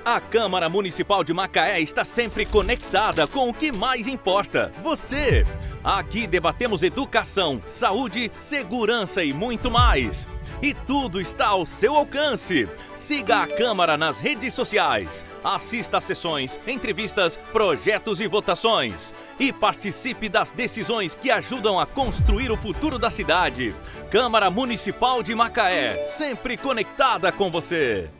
A Câmara Municipal de Macaé está sempre conectada com o que mais importa, você. Aqui debatemos educação, saúde, segurança e muito mais. E tudo está ao seu alcance. Siga a Câmara nas redes sociais. Assista a sessões, entrevistas, projetos e votações. E participe das decisões que ajudam a construir o futuro da cidade. Câmara Municipal de Macaé, sempre conectada com você.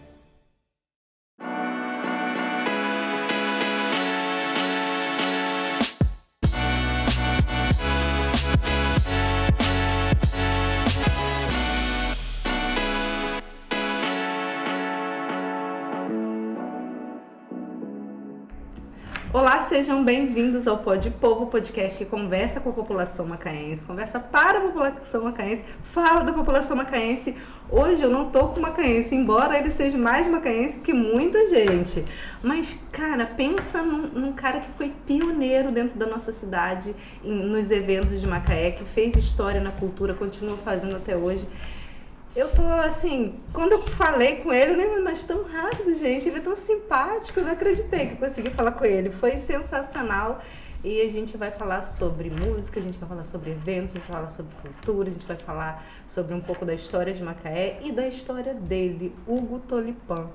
Olá, sejam bem-vindos ao Pod Povo, podcast que conversa com a população macaense, conversa para a população macaense, fala da população macaense. Hoje eu não tô com macaense, embora ele seja mais macaense que muita gente. Mas, cara, pensa num cara que foi pioneiro dentro da nossa cidade, nos eventos de Macaé, que fez história na cultura, continua fazendo até hoje. Eu tô assim, quando eu falei com ele, eu nem mas tão rápido, gente, ele é tão simpático, eu não acreditei que eu consegui falar com ele, foi sensacional. E a gente vai falar sobre música, a gente vai falar sobre eventos, a gente vai falar sobre cultura, a gente vai falar sobre um pouco da história de Macaé e da história dele, Hugo Tolipan.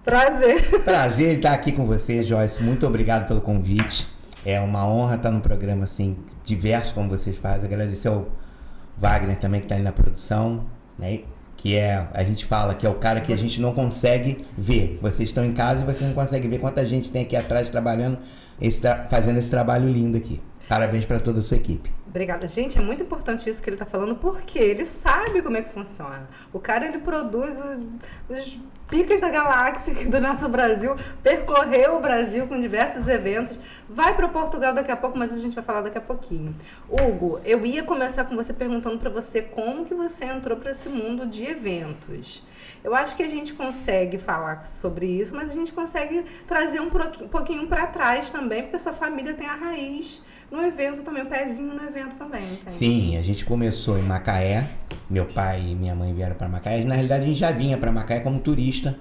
Prazer. Prazer estar aqui com você, Joyce, muito obrigado pelo convite, é uma honra estar num programa assim, diverso como vocês fazem, agradecer ao Wagner também que está ali na produção, né? Que é, a gente fala que é o cara que a gente não consegue ver. Vocês estão em casa e vocês não conseguem ver quanta gente tem aqui atrás trabalhando, fazendo esse trabalho lindo aqui. Parabéns para toda a sua equipe. Obrigada. Gente, é muito importante isso que ele está falando, porque ele sabe como é que funciona. O cara, ele produz os picas da galáxia aqui do nosso Brasil, percorreu o Brasil com diversos eventos, vai para Portugal daqui a pouco, mas a gente vai falar daqui a pouquinho. Hugo, eu ia começar com você perguntando para você como que você entrou para esse mundo de eventos. Eu acho que a gente consegue falar sobre isso, mas a gente consegue trazer um pouquinho para trás também, porque a sua família tem a raiz no evento também, o pezinho no evento também. Entende? Sim, a gente começou em Macaé, meu pai e minha mãe vieram para Macaé, na realidade a gente já vinha para Macaé como turista,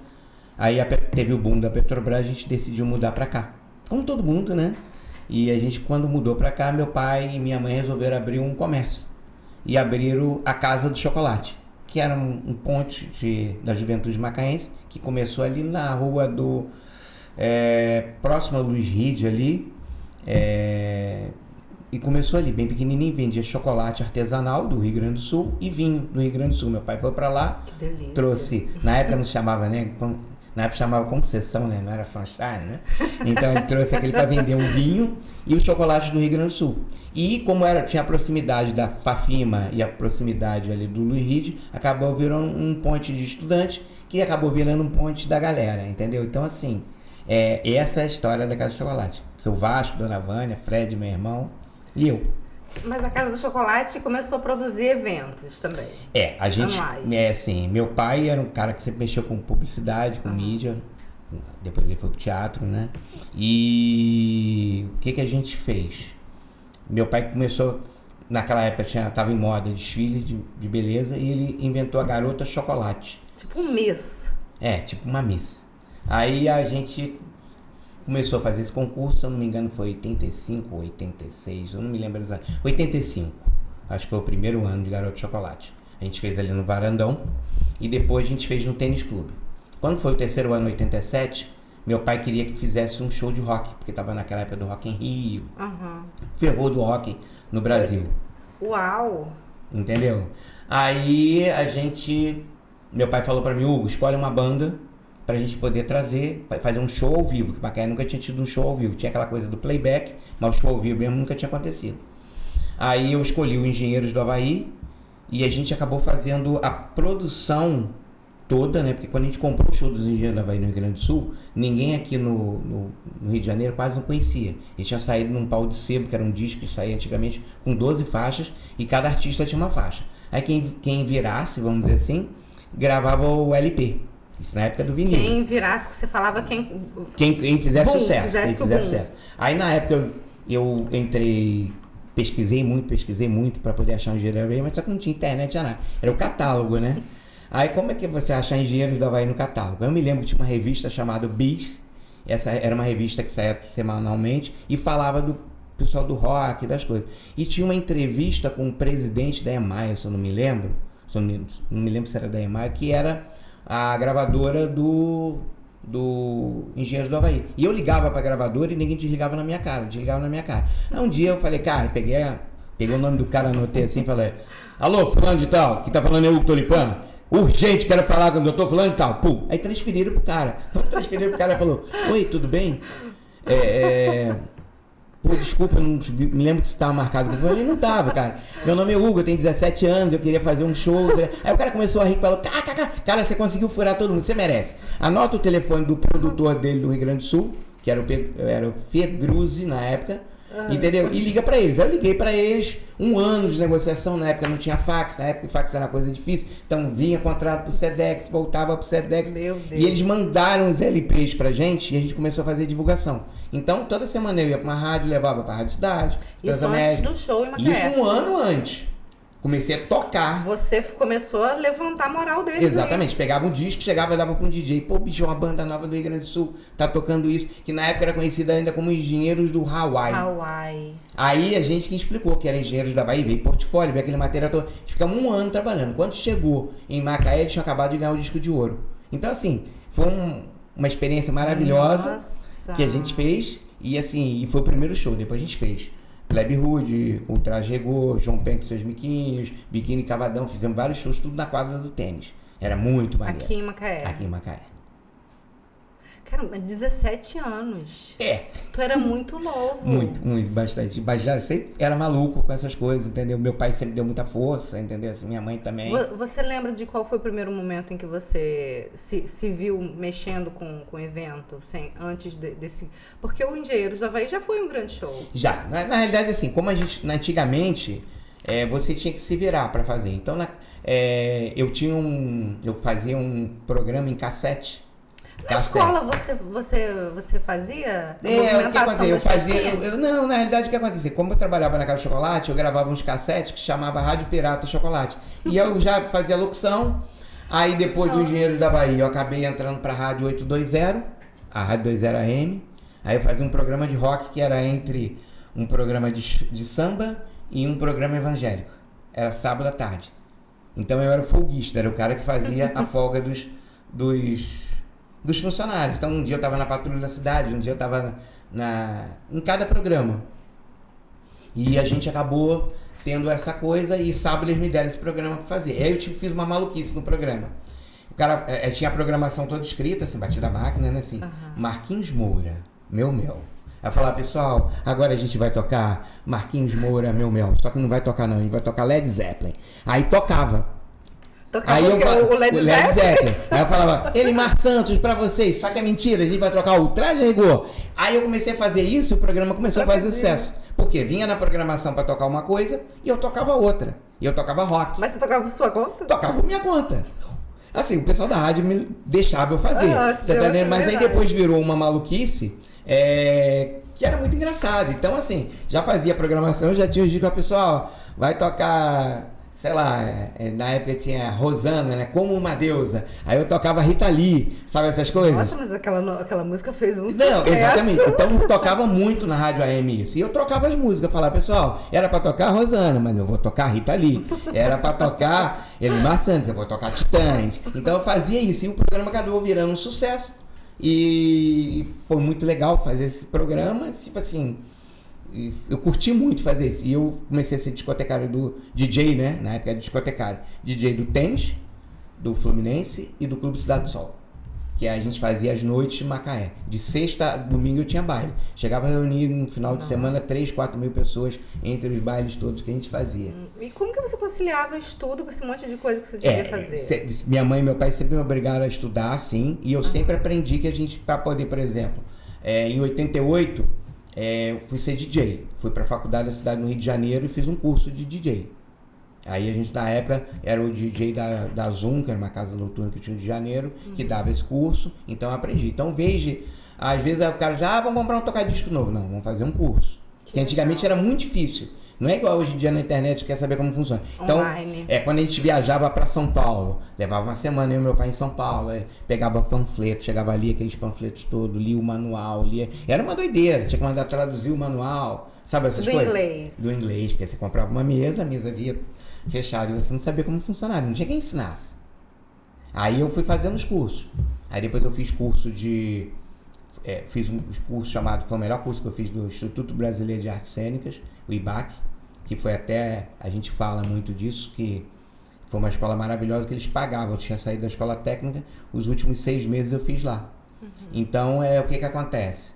aí teve o boom da Petrobras, a gente decidiu mudar para cá, como todo mundo, né? E a gente, quando mudou para cá, meu pai e minha mãe resolveram abrir um comércio e abriram a Casa do Chocolate, que era um ponte da juventude macaense, que começou ali na rua do próximo a Luiz Ride ali, e começou ali bem pequenininho, vendia chocolate artesanal do Rio Grande do Sul e vinho do Rio Grande do Sul. Meu pai foi para lá, que delícia. Trouxe, na época não se chamava, né? Na época chamava concessão, né? Não era franchise, né? Então ele trouxe aquele para vender um vinho e o chocolate do Rio Grande do Sul. E como tinha a proximidade da Fafima e a proximidade ali do Luiz Ride, acabou virando um ponte de estudante que acabou virando um ponte da galera, entendeu? Então assim, essa é a história da Casa do Chocolate. Seu Vasco, Dona Vânia, Fred, meu irmão e eu. Mas a Casa do Chocolate começou a produzir eventos também. A gente, assim, meu pai era um cara que sempre mexeu com publicidade, com mídia, depois ele foi pro teatro, né? E o que a gente fez? Meu pai começou, naquela época tava em moda desfile de beleza e ele inventou a Garota Chocolate. Tipo um Miss. Tipo uma Miss. Aí a gente começou a fazer esse concurso, se eu não me engano foi 85 ou 86, eu não me lembro exatamente, 85, acho que foi o primeiro ano de Garoto Chocolate. A gente fez ali no Varandão e depois a gente fez no Tênis Clube. Quando foi o terceiro ano, 87, meu pai queria que fizesse um show de rock, porque estava naquela época do Rock em Rio, fervor do rock no Brasil. Uau! Entendeu? Aí meu pai falou para mim, Hugo, escolhe uma banda pra gente poder fazer um show ao vivo, que Macaé nunca tinha tido um show ao vivo, tinha aquela coisa do playback, mas o show ao vivo mesmo nunca tinha acontecido. Aí eu escolhi o Engenheiros do Havaí e a gente acabou fazendo a produção toda, né, porque quando a gente comprou o show dos Engenheiros do Havaí no Rio Grande do Sul, ninguém aqui no Rio de Janeiro quase não conhecia. Ele tinha saído num pau de sebo, que era um disco que saía antigamente com 12 faixas e cada artista tinha uma faixa. Aí quem virasse, vamos dizer assim, gravava o LP. Isso na época do vinil. Quem virasse, que você falava quem fizesse sucesso. Aí na época eu entrei, pesquisei muito para poder achar um engenheiro, mas só que não tinha internet, já nada. Era o catálogo, né? Aí como é que você acha Engenheiros do Havaí no catálogo? Eu me lembro que tinha uma revista chamada Bis, essa era uma revista que saía semanalmente e falava do pessoal do rock, das coisas. E tinha uma entrevista com o presidente da EMAI, se eu não me lembro, não me lembro se era da EMAI, que era a gravadora do Engenheiros do Havaí. E eu ligava pra gravadora e ninguém desligava na minha cara. Aí um dia eu falei, cara, peguei o nome do cara, anotei assim e falei, alô, fulano de tal, que tá falando é o Tolipana? Urgente, quero falar com o doutor fulano de tal. Pum. Aí transferiram pro cara. E falou, oi, tudo bem? Pô, desculpa, eu não me lembro que você estava marcado. Ele não estava, cara. Meu nome é Hugo, eu tenho 17 anos, eu queria fazer um show. Aí o cara começou a rir e falou, cara, você conseguiu furar todo mundo, você merece. Anota o telefone do produtor dele do Rio Grande do Sul, que era o Fedruzzi na época, entendeu? E liga pra eles. Aí eu liguei pra eles, 1 ano de negociação, na época não tinha fax, na época o fax era uma coisa difícil, então vinha contrato pro Sedex, voltava pro Sedex. Meu Deus. E eles mandaram os LPs pra gente e a gente começou a fazer divulgação. Então toda semana eu ia pra uma rádio, levava pra Rádio Cidade, isso antes do show em Macaé. Isso 1 ano antes. Comecei a tocar. Você começou a levantar a moral deles. Exatamente. Aí. Pegava um disco, chegava e dava pra um DJ. Pô, bicho, uma banda nova do Rio Grande do Sul tá tocando isso. Que na época era conhecida ainda como Engenheiros do Hawaii. Aí a gente que explicou que era Engenheiros da Bahia, veio portfólio, veio aquele material todo. Ficamos 1 ano trabalhando. Quando chegou em Macaé, eles tinham acabado de ganhar o disco de ouro. Então, assim, foi uma experiência maravilhosa. Nossa. Que a gente fez. E assim, e foi o primeiro show. Depois a gente fez Plebe Hood, Ultraje Regô, João Pen com seus miquinhos, Biquíni Cavadão, fizemos vários shows, tudo na quadra do tênis. Era muito maneiro. Aqui em Macaé? Aqui em Macaé. Caramba, 17 anos. Tu era muito novo. Muito, bastante. Mas já sempre era maluco com essas coisas, entendeu? Meu pai sempre deu muita força, entendeu? Assim, minha mãe também. Você lembra de qual foi o primeiro momento em que você se viu mexendo com o evento, antes desse... Porque o Engenheiros do Havaí já foi um grande show. Já. Na realidade, assim, como a gente, antigamente, você tinha que se virar para fazer. Então, eu fazia um programa em cassete. Na escola você fazia a movimentação das festinhas? Não, na realidade o que acontecia? Como eu trabalhava na Casa de Chocolate, eu gravava uns cassetes que chamava Rádio Pirata Chocolate. E eu já fazia locução. Aí depois do Engenheiros da Bahia eu acabei entrando pra Rádio 820, a Rádio 20 AM. Aí eu fazia um programa de rock que era entre um programa de samba e um programa evangélico. Era sábado à tarde. Então eu era o folguista, era o cara que fazia a folga dos funcionários. Então um dia eu estava na patrulha da cidade, um dia eu estava em cada programa. E a gente acabou tendo essa coisa e sábado eles me deram esse programa para fazer. Aí eu fiz uma maluquice no programa. O cara tinha a programação toda escrita, assim, batida a máquina, né, assim. Marquinhos Moura, meu mel. Aí eu falava, pessoal, agora a gente vai tocar Marquinhos Moura, meu mel. Só que não vai tocar não, a gente vai tocar Led Zeppelin. Aí tocava. Aí o Led Zeppelin. Aí eu falava, Elimar Santos pra vocês, só que é mentira, a gente vai trocar o Ultraje Regô. Aí eu comecei a fazer isso e o programa começou a fazer sucesso. Porque vinha na programação pra tocar uma coisa e eu tocava outra. E eu tocava rock. Mas você tocava por sua conta? Tocava por minha conta. Assim, o pessoal da rádio me deixava eu fazer. Você tá entendendo? Mas aí depois virou uma maluquice que era muito engraçado. Então, assim, já fazia programação, já tinha dito com a pessoal, vai tocar... Sei lá, na época tinha Rosana, né? Como uma deusa. Aí eu tocava Rita Lee, sabe essas coisas? Nossa, mas aquela música fez um sucesso. Não, exatamente. Então eu tocava muito na Rádio AM isso. E eu trocava as músicas. Falava, pessoal, era pra tocar Rosana, mas eu vou tocar Rita Lee. Era pra tocar Elimar Santos, eu vou tocar Titãs. Então eu fazia isso. E o programa acabou virando um sucesso. E foi muito legal fazer esse programa. Tipo assim... Eu curti muito fazer isso. E eu comecei a ser discotecário do DJ, né? Na época era discotecário. DJ do Tênis, do Fluminense e do Clube Cidade do Sol. Que a gente fazia as noites de Macaé. De sexta a domingo eu tinha baile. Chegava a reunir no final de semana 3, 4 mil pessoas entre os bailes todos que a gente fazia. E como que você conciliava estudo com esse monte de coisa que você devia fazer? Minha mãe e meu pai sempre me obrigaram a estudar, sim. E eu sempre aprendi que a gente, para poder, por exemplo, em 88... eu fui ser DJ, fui para a faculdade da cidade no Rio de Janeiro e fiz um curso de DJ. Aí a gente, na época, era o DJ da Zoom, que era uma casa noturna que tinha no Rio de Janeiro, que dava esse curso, então eu aprendi. Então, às vezes o cara já, vamos comprar um tocar-disco novo. Não, vamos fazer um curso. Porque antigamente era muito difícil Não é igual hoje em dia na internet, quer saber como funciona. Então, Online. quando a gente viajava para São Paulo, levava uma semana eu e meu pai em São Paulo, pegava panfleto, chegava ali, aqueles panfletos todos, lia o manual, lia. Era uma doideira, tinha que mandar traduzir o manual, sabe essas coisas? Do inglês, porque você comprava uma mesa, a mesa via fechada e você não sabia como funcionava, não tinha quem ensinasse. Aí eu fui fazendo os cursos. Aí depois eu fiz curso de... fiz um curso chamado, foi o melhor curso que eu fiz do Instituto Brasileiro de Artes Cênicas, o IBAC, que foi até, a gente fala muito disso, que foi uma escola maravilhosa que eles pagavam. Eu tinha saído da escola técnica, os últimos 6 meses eu fiz lá. Então, o que acontece?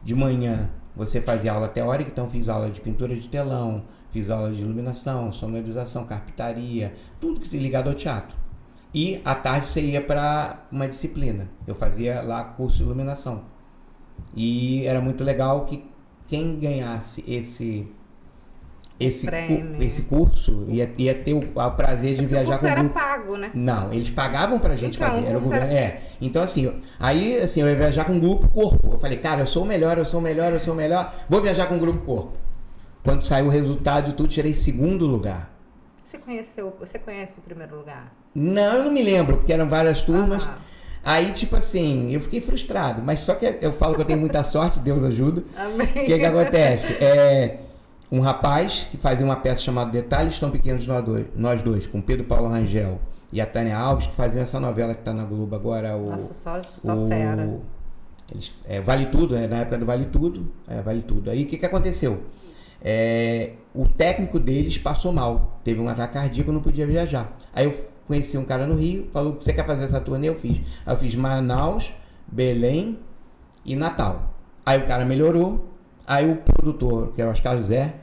De manhã você fazia aula teórica, então fiz aula de pintura de telão, fiz aula de iluminação, sonorização, carpintaria, tudo que ligado ao teatro. E à tarde você ia para uma disciplina. Eu fazia lá curso de iluminação. E era muito legal que quem ganhasse esse curso ia ter o prazer de viajar com o grupo. O curso era pago, né? Não, eles pagavam pra gente fazer. Era o governo. Era... Então, assim, eu ia viajar com o grupo corpo. Eu falei, cara, eu sou o melhor, vou viajar com o grupo corpo. Quando saiu o resultado de tudo, tirei 2º lugar. Você conhece o primeiro lugar? Não, eu não me lembro, porque eram várias turmas. Aí, tipo assim, eu fiquei frustrado. Mas só que eu falo que eu tenho muita sorte, Deus ajuda. Amém. O que acontece? Um rapaz que fazia uma peça chamada Detalhes Tão Pequenos Nós Dois, com Pedro Paulo Rangel e a Tânia Alves, que faziam essa novela que tá na Globo agora. Nossa, só fera. Vale Tudo, na época do Vale Tudo. Vale Tudo. Aí, o que aconteceu? O técnico deles passou mal, teve um ataque cardíaco, não podia viajar. Aí eu conheci um cara no Rio, falou que você quer fazer essa turnê, eu fiz. Aí eu fiz Manaus, Belém e Natal. Aí o cara melhorou, aí o produtor, que é o Oscar José,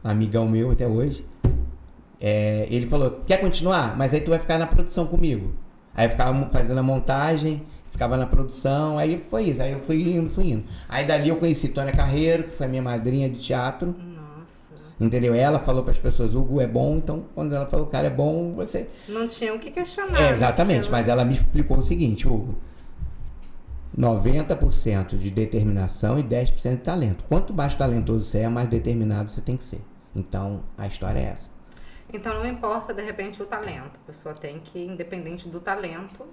amigão meu até hoje, ele falou, quer continuar? Mas aí tu vai ficar na produção comigo. Aí eu ficava fazendo a montagem, ficava na produção, aí foi isso, aí eu fui indo. Aí dali eu conheci Tônia Carreiro, que foi a minha madrinha de teatro. Entendeu? Ela falou para as pessoas, Hugo é bom, então quando ela falou, cara, é bom, você... Não tinha o que questionar. Exatamente, mas ela me explicou o seguinte, Hugo, 90% de determinação e 10% de talento. Quanto mais talentoso você é, mais determinado você tem que ser. Então, a história é essa. Então não importa, de repente, o talento. A pessoa tem que, independente do talento...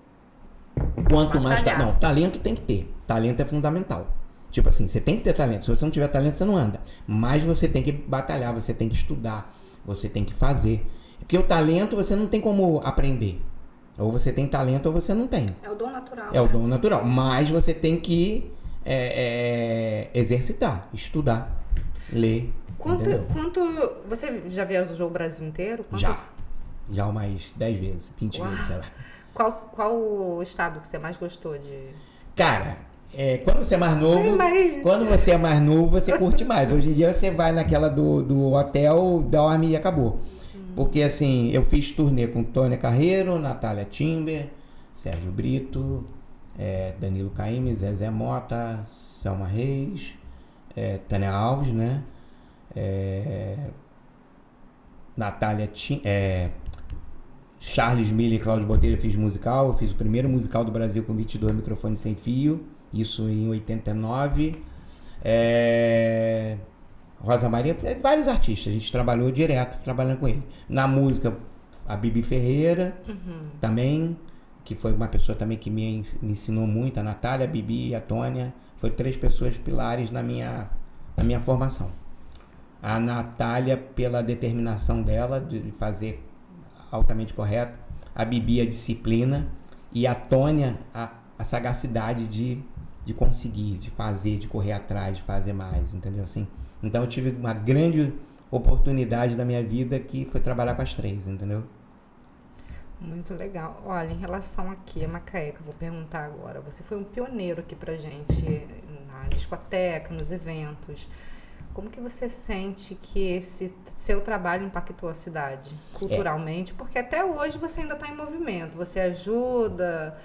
Quanto mais... Não, talento tem que ter. Talento é fundamental. Tipo assim, você tem que ter talento. Se você não tiver talento, você não anda. Mas você tem que batalhar, você tem que estudar, você tem que fazer. Porque o talento você não tem como aprender. Ou você tem talento ou você não tem. É o dom natural. É o dom natural. Mas você tem que exercitar, estudar, ler. Quanto você já viajou o Brasil inteiro? Já umas 10 vezes, 20 vezes, sei lá. Qual o estado que você mais gostou de... Cara... quando você é mais novo, você curte mais. Hoje em dia você vai naquela do hotel, dorme e acabou. Porque assim, eu fiz turnê com Tônia Carreiro, Natália Timber, Sérgio Brito, Danilo Caymmi, Zezé Mota, Selma Reis, Tânia Alves, né? Natália Timber, Charles Miller e Cláudio Botelho, eu fiz musical. Eu fiz o primeiro musical do Brasil com 22 microfones sem fio. Isso em 89. Rosa Maria, vários artistas. A gente trabalhou direto, trabalhando com ele. Na música, a Bibi Ferreira, também, que foi uma pessoa também que me ensinou muito. A Natália, a Bibi e a Tônia. Foi 3 pessoas pilares na minha formação. A Natália, pela determinação dela de fazer altamente correto. A Bibi, a disciplina. E a Tônia, a sagacidade de conseguir, de fazer, de correr atrás, de fazer mais, entendeu? Assim, então eu tive uma grande oportunidade da minha vida que foi trabalhar com as 3, entendeu? Muito legal. Olha, em relação aqui a Macaé, que eu vou perguntar agora, você foi um pioneiro aqui pra gente na discoteca, nos eventos. Como que você sente que esse seu trabalho impactou a cidade culturalmente? Porque até hoje você ainda está em movimento, você ajuda...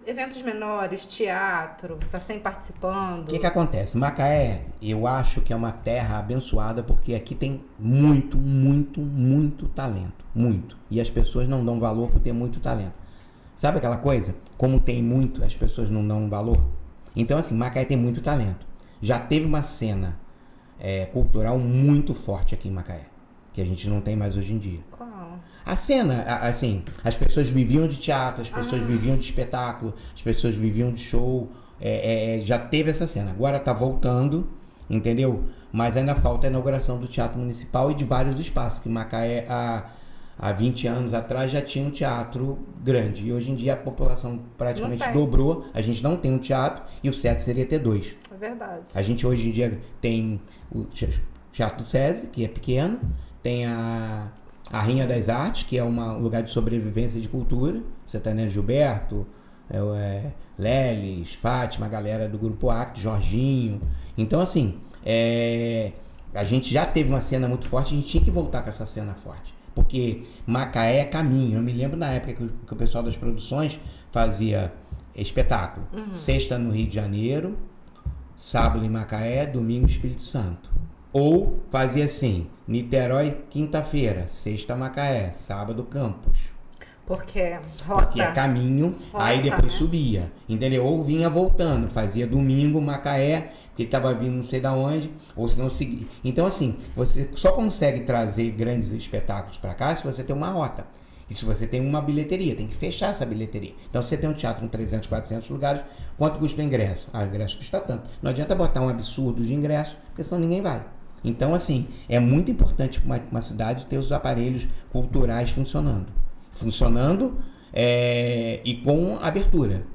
eventos menores, teatro, você está sempre participando. O que acontece? Macaé, eu acho que é uma terra abençoada porque aqui tem muito, muito, muito talento. Muito. E as pessoas não dão valor por ter muito talento. Sabe aquela coisa? Como tem muito, as pessoas não dão valor? Então, assim, Macaé tem muito talento. Já teve uma cena cultural muito forte aqui em Macaé, que a gente não tem mais hoje em dia. Qual? A cena, assim, as pessoas viviam de teatro, as pessoas viviam de espetáculo, as pessoas viviam de show, já teve essa cena. Agora tá voltando, entendeu? Mas ainda falta a inauguração do Teatro Municipal e de vários espaços, que Macaé há 20 anos atrás já tinha um teatro grande. E hoje em dia a população praticamente dobrou. A gente não tem um teatro e o certo seria ter 2. É verdade. A gente hoje em dia tem o Teatro do SESI, que é pequeno, tem a Rainha das Artes, que é um lugar de sobrevivência de cultura. Você tá, né, Gilberto, Lelis, Fátima, a galera do Grupo Acto, Jorginho. Então, assim, a gente já teve uma cena muito forte, a gente tinha que voltar com essa cena forte. Porque Macaé é caminho. Eu me lembro na época que o pessoal das produções fazia espetáculo. Sexta no Rio de Janeiro, sábado em Macaé, domingo no Espírito Santo. Ou fazia assim, Niterói, quinta-feira, sexta Macaé, sábado Campos. Porque é caminho, aí depois subia, entendeu? Ou vinha voltando, fazia domingo Macaé, porque estava vindo não sei da onde, ou se não seguia. Então, assim, você só consegue trazer grandes espetáculos para cá se você tem uma rota. E se você tem uma bilheteria, tem que fechar essa bilheteria. Então, se você tem um teatro com 300, 400 lugares, quanto custa o ingresso? O ingresso custa tanto. Não adianta botar um absurdo de ingresso, porque senão ninguém vai. Então, assim, é muito importante para uma cidade ter os aparelhos culturais funcionando e com abertura,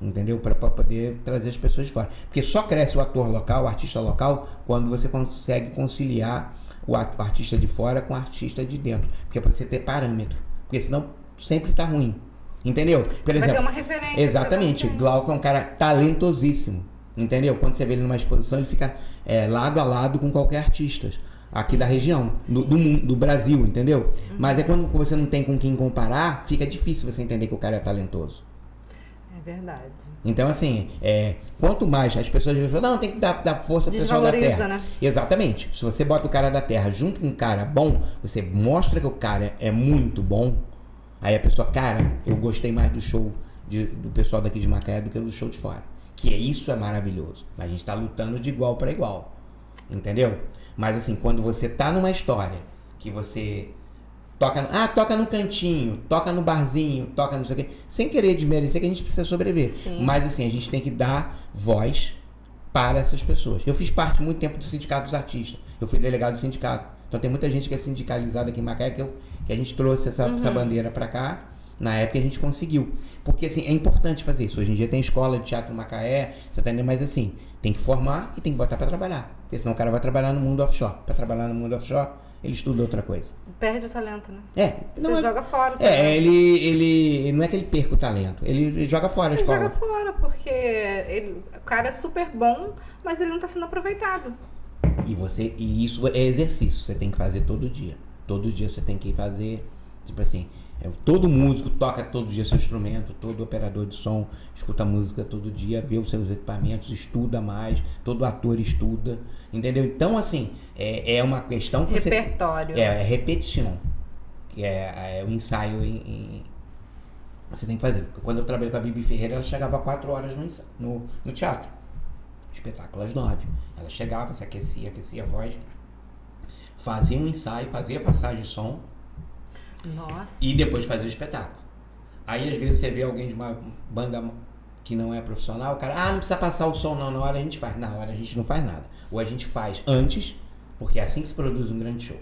entendeu? Para poder trazer as pessoas de fora. Porque só cresce o ator local, o artista local, quando você consegue conciliar o artista de fora com o artista de dentro. Porque é para você ter parâmetro. Porque senão sempre está ruim. Entendeu? Por exemplo, vai ter uma referência. Exatamente. Glauco é um cara talentosíssimo. Entendeu? Quando você vê ele numa exposição, ele fica lado a lado com qualquer artista aqui da região, do Brasil, entendeu? Mas quando você não tem com quem comparar, fica difícil você entender que o cara é talentoso. É verdade. Então, assim, quanto mais as pessoas falam, não, tem que dar força pro pessoal da terra. Né? Exatamente. Se você bota o cara da terra junto com um cara bom, você mostra que o cara é muito bom, aí a pessoa, cara, eu gostei mais do show do pessoal daqui de Macaé do que do show de fora. Que isso é maravilhoso. Mas a gente tá lutando de igual para igual. Entendeu? Mas assim, quando você tá numa história que você toca no cantinho, toca no barzinho, toca não sei o quê, sem querer desmerecer que a gente precisa sobreviver. Sim. Mas assim, a gente tem que dar voz para essas pessoas. Eu fiz parte muito tempo do Sindicato dos Artistas. Eu fui delegado do sindicato. Então tem muita gente que é sindicalizada aqui em Macaé que a gente trouxe essa bandeira para cá. Na época a gente conseguiu. Porque assim, é importante fazer isso. Hoje em dia tem escola de teatro em Macaé, você tá entendendo? Mas assim, tem que formar e tem que botar para trabalhar. Porque senão o cara vai trabalhar no mundo offshore. Para trabalhar no mundo offshore, ele estuda outra coisa. Perde o talento, né? Você joga fora. Ele não é que ele perca o talento, ele joga fora a escola. Ele joga fora, porque o cara é super bom, mas ele não está sendo aproveitado. E isso é exercício, você tem que fazer todo dia. Todo dia você tem que fazer, tipo assim, todo músico toca todo dia seu instrumento, todo operador de som escuta música todo dia, vê os seus equipamentos, estuda mais, todo ator estuda, entendeu? Então, assim, é uma questão que repertório. É repetição, que é o ensaio você tem que fazer. Quando eu trabalhei com a Bibi Ferreira, ela chegava 4 horas no teatro, espetáculo às 9. Ela chegava, se aquecia a voz, fazia um ensaio, fazia passagem de som. Nossa. E depois fazer o espetáculo. Aí às vezes você vê alguém de uma banda que não é profissional, o cara, não precisa passar o som não, na hora a gente faz. Na hora a gente não faz nada. Ou a gente faz antes, porque é assim que se produz um grande show.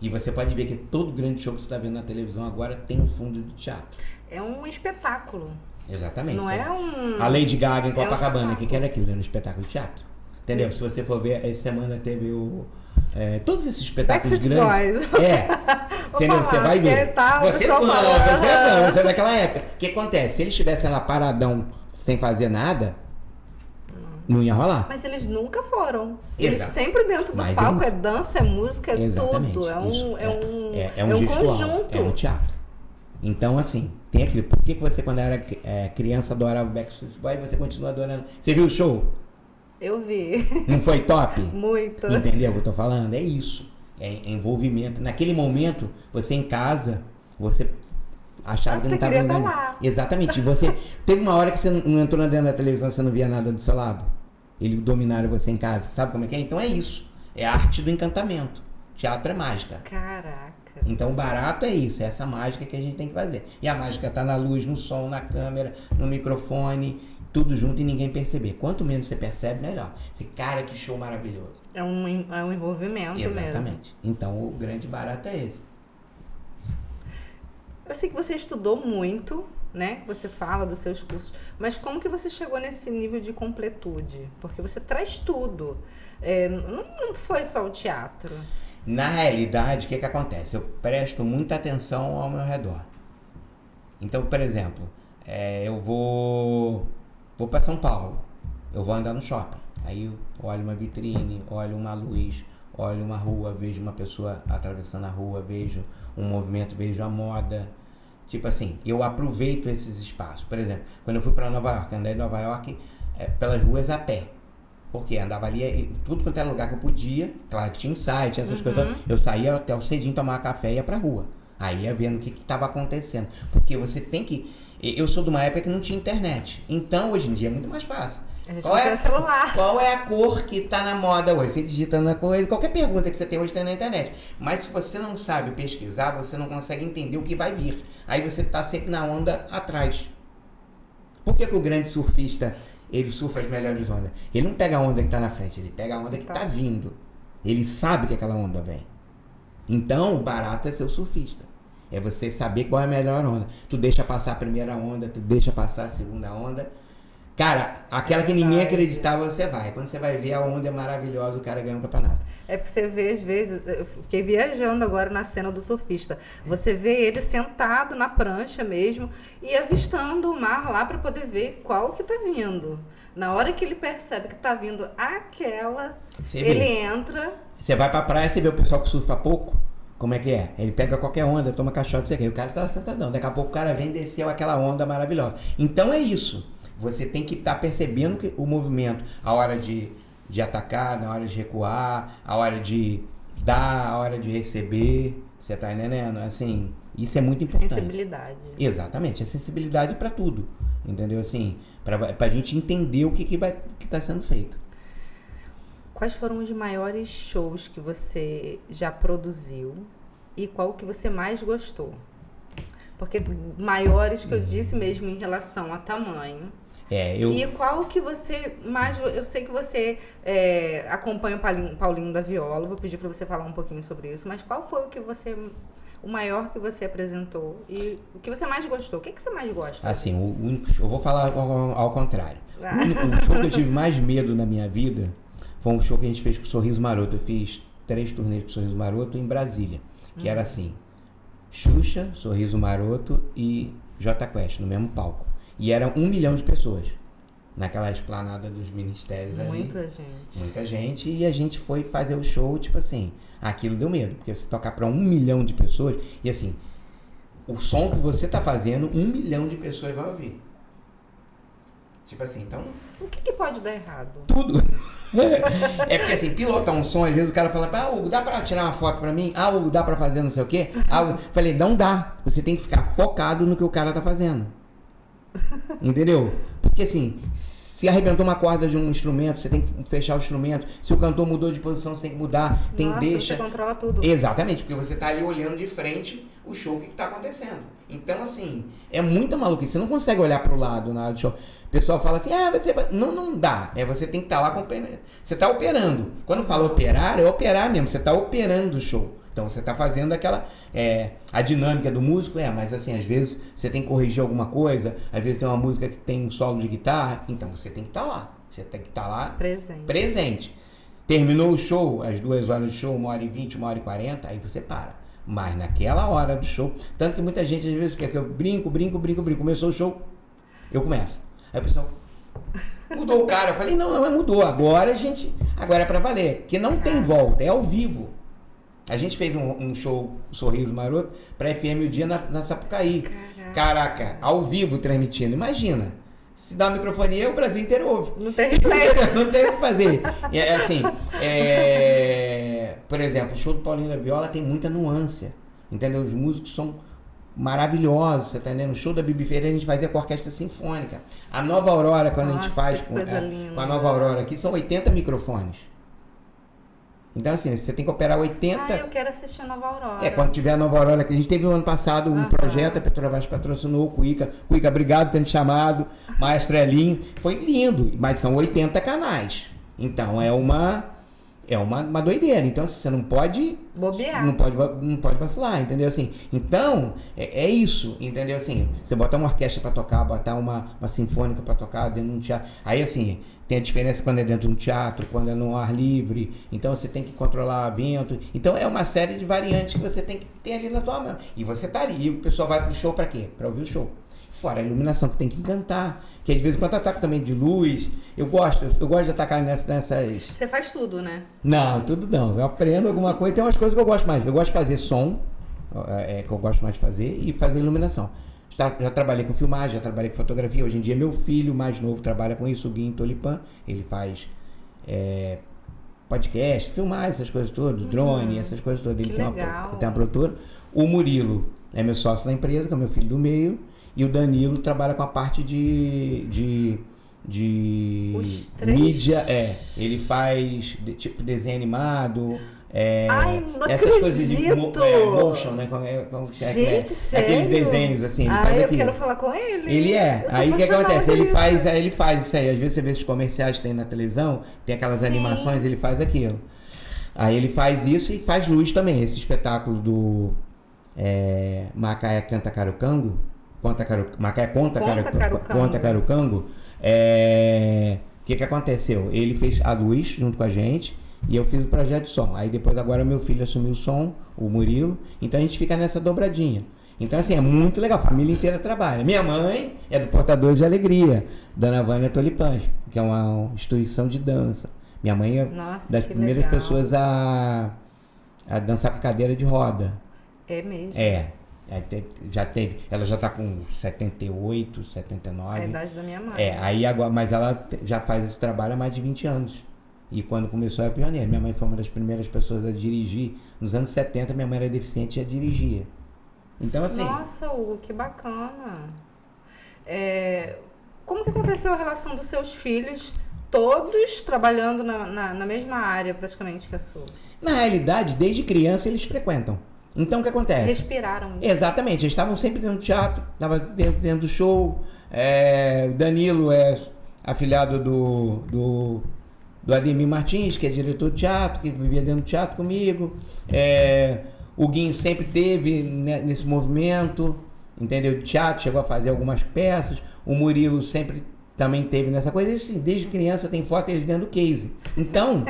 E você pode ver que todo grande show que você está vendo na televisão agora tem um fundo de teatro. É um espetáculo. Exatamente. Não é um... A Lady Gaga em Copacabana, que era aquilo? Era um espetáculo de teatro. Entendeu? Se você for ver, essa semana teve todos esses espetáculos grandes. Entendeu? Você vai ver. Você é daquela época. O que acontece? Se eles estivessem lá paradão, sem fazer nada, não ia rolar. Mas eles nunca foram. Eles sempre dentro do palco, é dança, é música, é tudo. É um conjunto. É um teatro. Então, assim, tem aquilo. Por que você, quando era criança, adorava o Backstreet Boy e você continua adorando? Você viu o show? Eu vi. Não foi top? Muito. Entendeu o que eu tô falando? É isso. É envolvimento. Naquele momento, você em casa, você achava que não estava vendo nada. Exatamente. E você teve uma hora que você não entrou dentro da televisão, você não via nada do seu lado? ele dominar você em casa. Sabe como é que é? Então é isso. É a arte do encantamento. Teatro é mágica. Caraca. Então o barato é isso, é essa mágica que a gente tem que fazer. E a mágica tá na luz, no som, na câmera, no microfone, tudo junto e ninguém perceber. Quanto menos você percebe, melhor. Esse cara, que show maravilhoso. É um envolvimento mesmo. Exatamente. Então o grande barato é esse. Eu sei que você estudou muito, né? Você fala dos seus cursos, mas como que você chegou nesse nível de completude? Porque você traz tudo. Não foi só o teatro. Na realidade, o que acontece? Eu presto muita atenção ao meu redor. Então, por exemplo, eu vou para São Paulo, eu vou andar no shopping. Aí eu olho uma vitrine, olho uma luz, olho uma rua, vejo uma pessoa atravessando a rua, vejo um movimento, vejo a moda. Tipo assim, eu aproveito esses espaços. Por exemplo, quando eu fui para Nova York, andei em Nova York pelas ruas a pé. Porque andava ali, tudo quanto era lugar que eu podia, claro que tinha ensaio, tinha essas coisas, eu saía até o cedinho, tomava café e ia pra rua. Aí ia vendo o que estava acontecendo. Porque você tem que... Eu sou de uma época que não tinha internet. Então, hoje em dia, é muito mais fácil. A gente usa celular. Qual é a cor que tá na moda hoje? Você digita na coisa, qualquer pergunta que você tem hoje tem na internet. Mas se você não sabe pesquisar, você não consegue entender o que vai vir. Aí você tá sempre na onda atrás. Por que o grande surfista, ele surfa as melhores ondas? Ele não pega a onda que tá na frente, ele pega a onda que tá vindo. Ele sabe que aquela onda vem. Então, o barato é ser o surfista. É você saber qual é a melhor onda. Tu deixa passar a primeira onda, tu deixa passar a segunda onda. Cara, aquela que ninguém acreditava, você vai. Quando você vai ver, a onda é maravilhosa, o cara ganha um campeonato. É porque você vê, às vezes, eu fiquei viajando agora na cena do surfista. Você vê ele sentado na prancha mesmo e avistando o mar lá para poder ver qual que tá vindo. Na hora que ele percebe que tá vindo aquela, ele entra. Você vai pra praia, você vê o pessoal que surfa pouco. Como é que é? Ele pega qualquer onda, toma caixote, você quer. O cara tava sentadão. Daqui a pouco o cara vem e desceu aquela onda maravilhosa. Então é isso. Você tem que estar percebendo que o movimento, a hora de atacar, na hora de recuar, a hora de dar, a hora de receber. Você tá entendendo? Assim, isso é muito importante. Sensibilidade. Exatamente, é sensibilidade para tudo. Entendeu? Assim, pra gente entender o que tá sendo feito. Quais foram os maiores shows que você já produziu e qual que você mais gostou? Porque maiores que eu disse mesmo em relação a tamanho. E qual que você mais... Eu sei que você acompanha o Paulinho da Viola, vou pedir para você falar um pouquinho sobre isso, mas qual foi o maior que você apresentou e o que você mais gostou? O que você mais gosta? Assim, o único show, eu vou falar ao contrário. O único show que eu tive mais medo na minha vida foi um show que a gente fez com o Sorriso Maroto. Eu fiz 3 turnês com o Sorriso Maroto em Brasília, que era assim, Xuxa, Sorriso Maroto e Jota Quest no mesmo palco. E eram 1 milhão de pessoas naquela esplanada dos ministérios ali. Muita gente. E a gente foi fazer o show, tipo assim, aquilo deu medo, porque você tocar para 1 milhão de pessoas e assim, o som que você tá fazendo, 1 milhão de pessoas vão ouvir. Tipo assim, então... O que pode dar errado? Tudo. É porque assim, pilotar um som, às vezes o cara fala, Hugo, dá pra tirar uma foto pra mim? Hugo, dá pra fazer não sei o quê? Falei, não dá. Você tem que ficar focado no que o cara tá fazendo. Entendeu? Porque assim, se arrebentou uma corda de um instrumento, você tem que fechar o instrumento. Se o cantor mudou de posição, você tem que mudar. Você controla tudo. Exatamente, porque você tá ali olhando de frente o show, que tá acontecendo. Então assim, é muita maluquice. Você não consegue olhar pro lado na hora do show. O pessoal fala assim, você vai... Não dá. Você tem que estar lá acompanhando. Você tá operando. Quando fala operar, é operar mesmo. Você tá operando o show. Então você tá fazendo aquela... a dinâmica do músico, mas assim, às vezes você tem que corrigir alguma coisa. Às vezes tem uma música que tem um solo de guitarra. Então você tem que estar lá. Você tem que estar lá... Presente. Terminou o show, as 2 horas de show, 1h20, 1h40, aí você para. Mas naquela hora do show... Tanto que muita gente às vezes quer que eu brinco. Começou o show, eu começo. Aí o pessoal, mudou o cara. Eu falei, não, mas mudou. Agora é pra valer. Que não tem volta, é ao vivo. A gente fez um show Sorriso Maroto pra FM o Dia na Sapucaí. Caraca, ao vivo transmitindo. Imagina, se dá uma microfonia, o Brasil inteiro ouve. Não tem replay. Não tem o que fazer. Assim, por exemplo, o show do Paulinho da Viola tem muita nuance. Entendeu? Os músicos são maravilhosos, você tá entendendo? No show da Bibi Ferreira a gente fazia com a orquestra sinfônica. A Nova Aurora, quando a gente faz com a Nova Aurora aqui, são 80 microfones. Então, assim, você tem que operar 80... eu quero assistir a Nova Aurora. Quando tiver a Nova Aurora, que a gente teve no ano passado um projeto, a Petrobras patrocinou o Cuica. Cuica, obrigado por ter me chamado. Maestro Elinho. Foi lindo, mas são 80 canais. Então, é uma doideira. Então, assim, você não pode... bobear. Não pode vacilar, entendeu? Assim, então, é isso, entendeu? Assim, você botar uma orquestra pra tocar, botar uma sinfônica pra tocar dentro de um teatro. Aí, assim, tem a diferença quando é dentro de um teatro, quando é no ar livre. Então, você tem que controlar vento. Então, é uma série de variantes que você tem que ter ali na tua mão. E você tá ali. E o pessoal vai pro show pra quê? Pra ouvir o show. Fora a iluminação, que tem que encantar. Que de vez em quando ataca também de luz. Eu gosto de atacar nessas... Você faz tudo, né? Não, tudo não. Eu aprendo alguma coisa. Tem umas coisas que eu gosto mais. Eu gosto de fazer som, que eu gosto mais de fazer, e fazer iluminação. Já trabalhei com filmagem, já trabalhei com fotografia. Hoje em dia, meu filho mais novo trabalha com isso, o Guinho Tolipan. Ele faz podcast, filmar essas coisas todas, drone, essas coisas todas. Ele tem uma produtora. O Murilo é meu sócio da empresa, que é meu filho do meio. E o Danilo trabalha com a parte de mídia. Ele faz tipo desenho animado. Ai, não essas acredito. Coisas de motion, né? Gente, sério? Aqueles desenhos, assim. Ele faz eu aquilo. Quero falar com ele. Ele aí o que acontece? Ele faz isso aí. Às vezes você vê esses comerciais que tem na televisão, tem aquelas animações, ele faz aquilo. Aí ele faz isso e faz luz também. Esse espetáculo do Macaé Canta Carucango. Macaé Conta Carucango. O que aconteceu? Ele fez a luz junto com a gente e eu fiz o projeto de som. Aí depois agora meu filho assumiu o som, o Murilo. Então a gente fica nessa dobradinha. Então assim, é muito legal, a família inteira trabalha. Minha mãe é do Portador de Alegria, Dona Vânia Tolipan, que é uma instituição de dança. Minha mãe é das primeiras pessoas a dançar com cadeira de roda. É mesmo? Ela já tá com 78, 79. É a idade da minha mãe. Aí agora, mas ela já faz esse trabalho há mais de 20 anos. E quando começou é pioneira. Minha mãe foi uma das primeiras pessoas a dirigir. Nos anos 70, minha mãe era deficiente e já dirigia. Então, assim... Nossa, Hugo, que bacana. Como que aconteceu a relação dos seus filhos, todos trabalhando na mesma área praticamente que a sua? Na realidade, desde criança eles frequentam. Então, o que acontece? Respiraram isso. Exatamente, eles estavam sempre dentro do teatro, estavam dentro do show. O Danilo é afilhado do Ademir Martins, que é diretor de teatro, que vivia dentro do teatro comigo. O Guinho sempre teve nesse movimento, entendeu? De teatro, chegou a fazer algumas peças. O Murilo sempre também teve nessa coisa. E, assim, desde criança tem foto eles dentro do case. Então,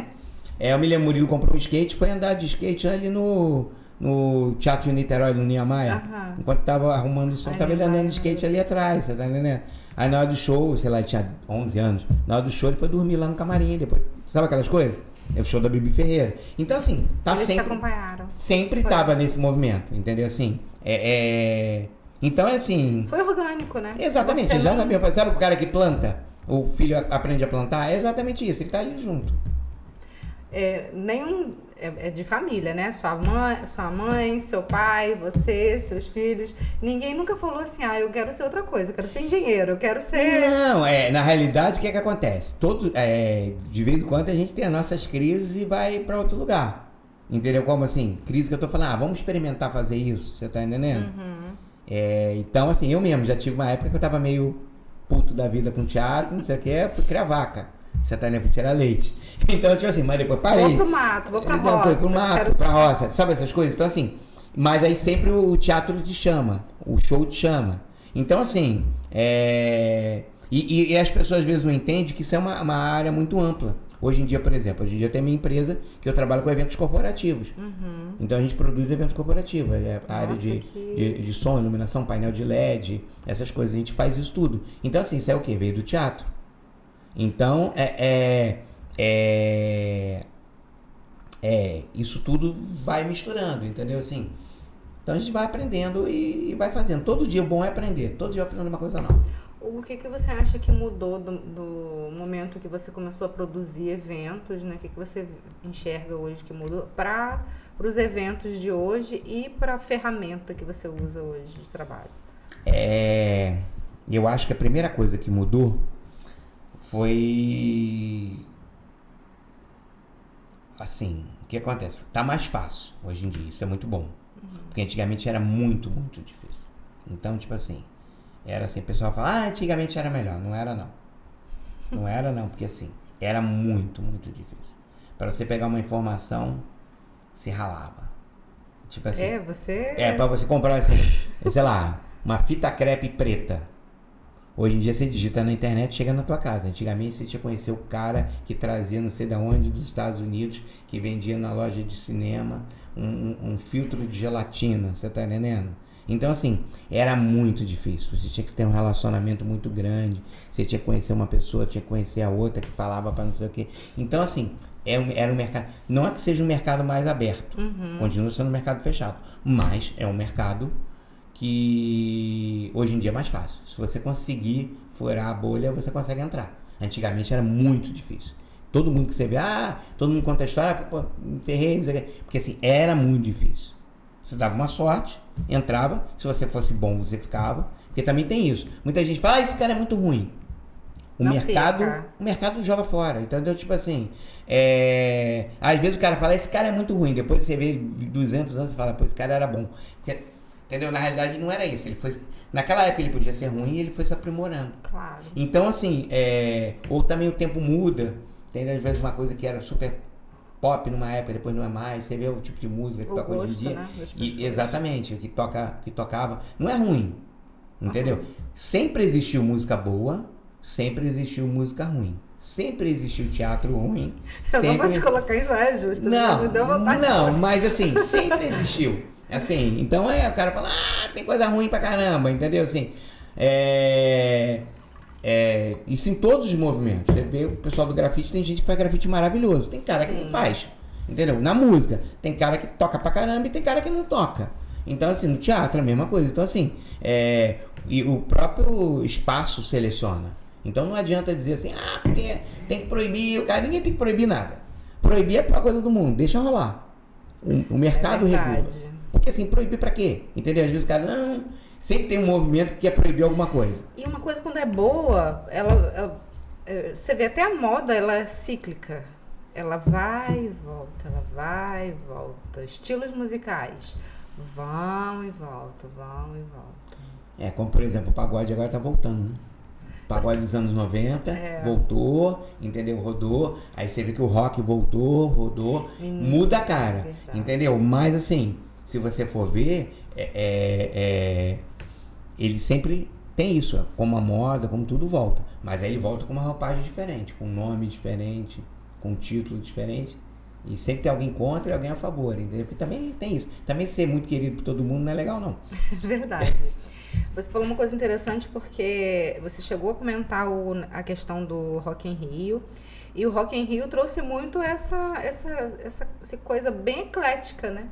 eu me lembro, o Murilo comprou um skate, foi andar de skate ali no Teatro de Niterói, no Niemeyer. Enquanto tava arrumando o som, tava ele andando de skate ali atrás, você tá entendendo? Aí na hora do show, sei lá, ele tinha 11 anos. Na hora do show ele foi dormir lá no camarim, depois, sabe aquelas coisas? É o show da Bibi Ferreira. Então assim, eles sempre... te acompanharam. Sempre tava nesse movimento, entendeu? Assim, então é assim... Foi orgânico, né? Exatamente, ele já sabia. Sabe o cara que planta? O filho aprende a plantar? É exatamente isso, ele tá ali junto. É de família, né? Sua mãe, seu pai, você, seus filhos. Ninguém nunca falou assim, eu quero ser outra coisa, eu quero ser engenheiro, eu quero ser... Não, na realidade, o que acontece? De vez em quando a gente tem as nossas crises e vai para outro lugar. Entendeu? Como assim? Crise que eu tô falando, vamos experimentar fazer isso, você tá entendendo? Então, assim, eu mesmo já tive uma época que eu tava meio puto da vida com teatro, não sei o que, fui criar vaca. Você tá indo tirar leite. Então, tipo assim, mas depois parei. Vou pro mato, vou pra roça. Foi pro mato, pra roça. Sabe essas coisas? Então, assim, mas aí sempre o teatro te chama, o show te chama. Então, assim, e as pessoas às vezes não entendem que isso é uma área muito ampla. Hoje em dia, por exemplo, eu tenho minha empresa que eu trabalho com eventos corporativos. Então a gente produz eventos corporativos. A área de som, iluminação, painel de LED, essas coisas. A gente faz isso tudo. Então, assim, isso é o quê? Veio do teatro. Então, isso tudo vai misturando, entendeu? Assim, então a gente vai aprendendo e vai fazendo. Todo dia o bom é aprender. Todo dia eu aprendo uma coisa nova. O que você acha que mudou do momento que você começou a produzir eventos, né? O que você enxerga hoje que mudou para os eventos de hoje e para a ferramenta que você usa hoje de trabalho? Eu acho que a primeira coisa que mudou foi... Assim, o que acontece? Tá mais fácil hoje em dia, isso é muito bom. Porque antigamente era muito, muito difícil. Então, tipo assim, era assim, o pessoal fala, antigamente era melhor. Não era, não. Não era, não, porque assim, era muito, muito difícil. Para você pegar uma informação, se ralava. Tipo assim. Para você comprar, assim, sei lá, uma fita crepe preta. Hoje em dia você digita na internet, chega na tua casa. Antigamente você tinha que conhecer o cara que trazia não sei de onde, dos Estados Unidos, que vendia na loja de cinema um filtro de gelatina, você tá entendendo? Então assim, era muito difícil. Você tinha que ter um relacionamento muito grande, você tinha que conhecer uma pessoa, tinha que conhecer a outra que falava para não sei o quê. Então assim, era um mercado, não é que seja um mercado mais aberto, continua sendo um mercado fechado, mas é um mercado que hoje em dia é mais fácil. Se você conseguir furar a bolha, você consegue entrar. Antigamente era muito difícil. Todo mundo que você vê, todo mundo conta a história, pô, me ferrei, não sei o quê. Porque assim, era muito difícil. Você dava uma sorte, entrava, se você fosse bom, você ficava. Porque também tem isso. Muita gente fala, esse cara é muito ruim. O mercado joga fora. Então, tipo assim, às vezes o cara fala, esse cara é muito ruim. Depois você vê 200 anos e fala, pô, esse cara era bom. Porque, entendeu? Na realidade não era isso. Ele foi, naquela época ele podia ser ruim e ele foi se aprimorando. Claro. Então, assim, ou também o tempo muda. Tem às vezes uma coisa que era super pop numa época, depois não é mais. Você vê o tipo de música que toca hoje em dia. Né? Exatamente, que tocava. Não é ruim. Entendeu? Sempre existiu música boa, sempre existiu música ruim. Sempre existiu teatro ruim. Eu não vou te colocar em saia justa. Não, mas assim, sempre existiu. Assim, então o cara fala, tem coisa ruim pra caramba, entendeu? Assim, isso em todos os movimentos. Você vê o pessoal do grafite, tem gente que faz grafite maravilhoso, tem cara que não faz, entendeu? Na música, tem cara que toca pra caramba e tem cara que não toca. Então, assim, no teatro é a mesma coisa. Então, assim, e o próprio espaço seleciona. Então não adianta dizer assim, porque tem que proibir o cara. Ninguém tem que proibir nada. Proibir é a pior coisa do mundo, deixa rolar. O mercado regula. Porque assim, proibir pra quê? Entendeu? Às vezes o cara, não, sempre tem um movimento que quer proibir alguma coisa. E uma coisa quando é boa, você vê até a moda, ela é cíclica. Ela vai e volta, ela vai e volta. Estilos musicais vão e voltam, vão e voltam. Como por exemplo, o pagode agora tá voltando, né? Pagode dos anos 90, voltou, entendeu? Rodou. Aí você vê que o rock voltou, rodou. Muda a cara, entendeu? Mas assim, se você for ver, ele sempre tem isso, como a moda, como tudo volta. Mas aí ele volta com uma roupagem diferente, com um nome diferente, com um título diferente. E sempre tem alguém contra e alguém a favor, entendeu? Porque também tem isso. Também ser muito querido por todo mundo não é legal, não. Verdade. Você falou uma coisa interessante porque você chegou a comentar a questão do Rock in Rio. E o Rock in Rio trouxe muito essa coisa bem eclética, né?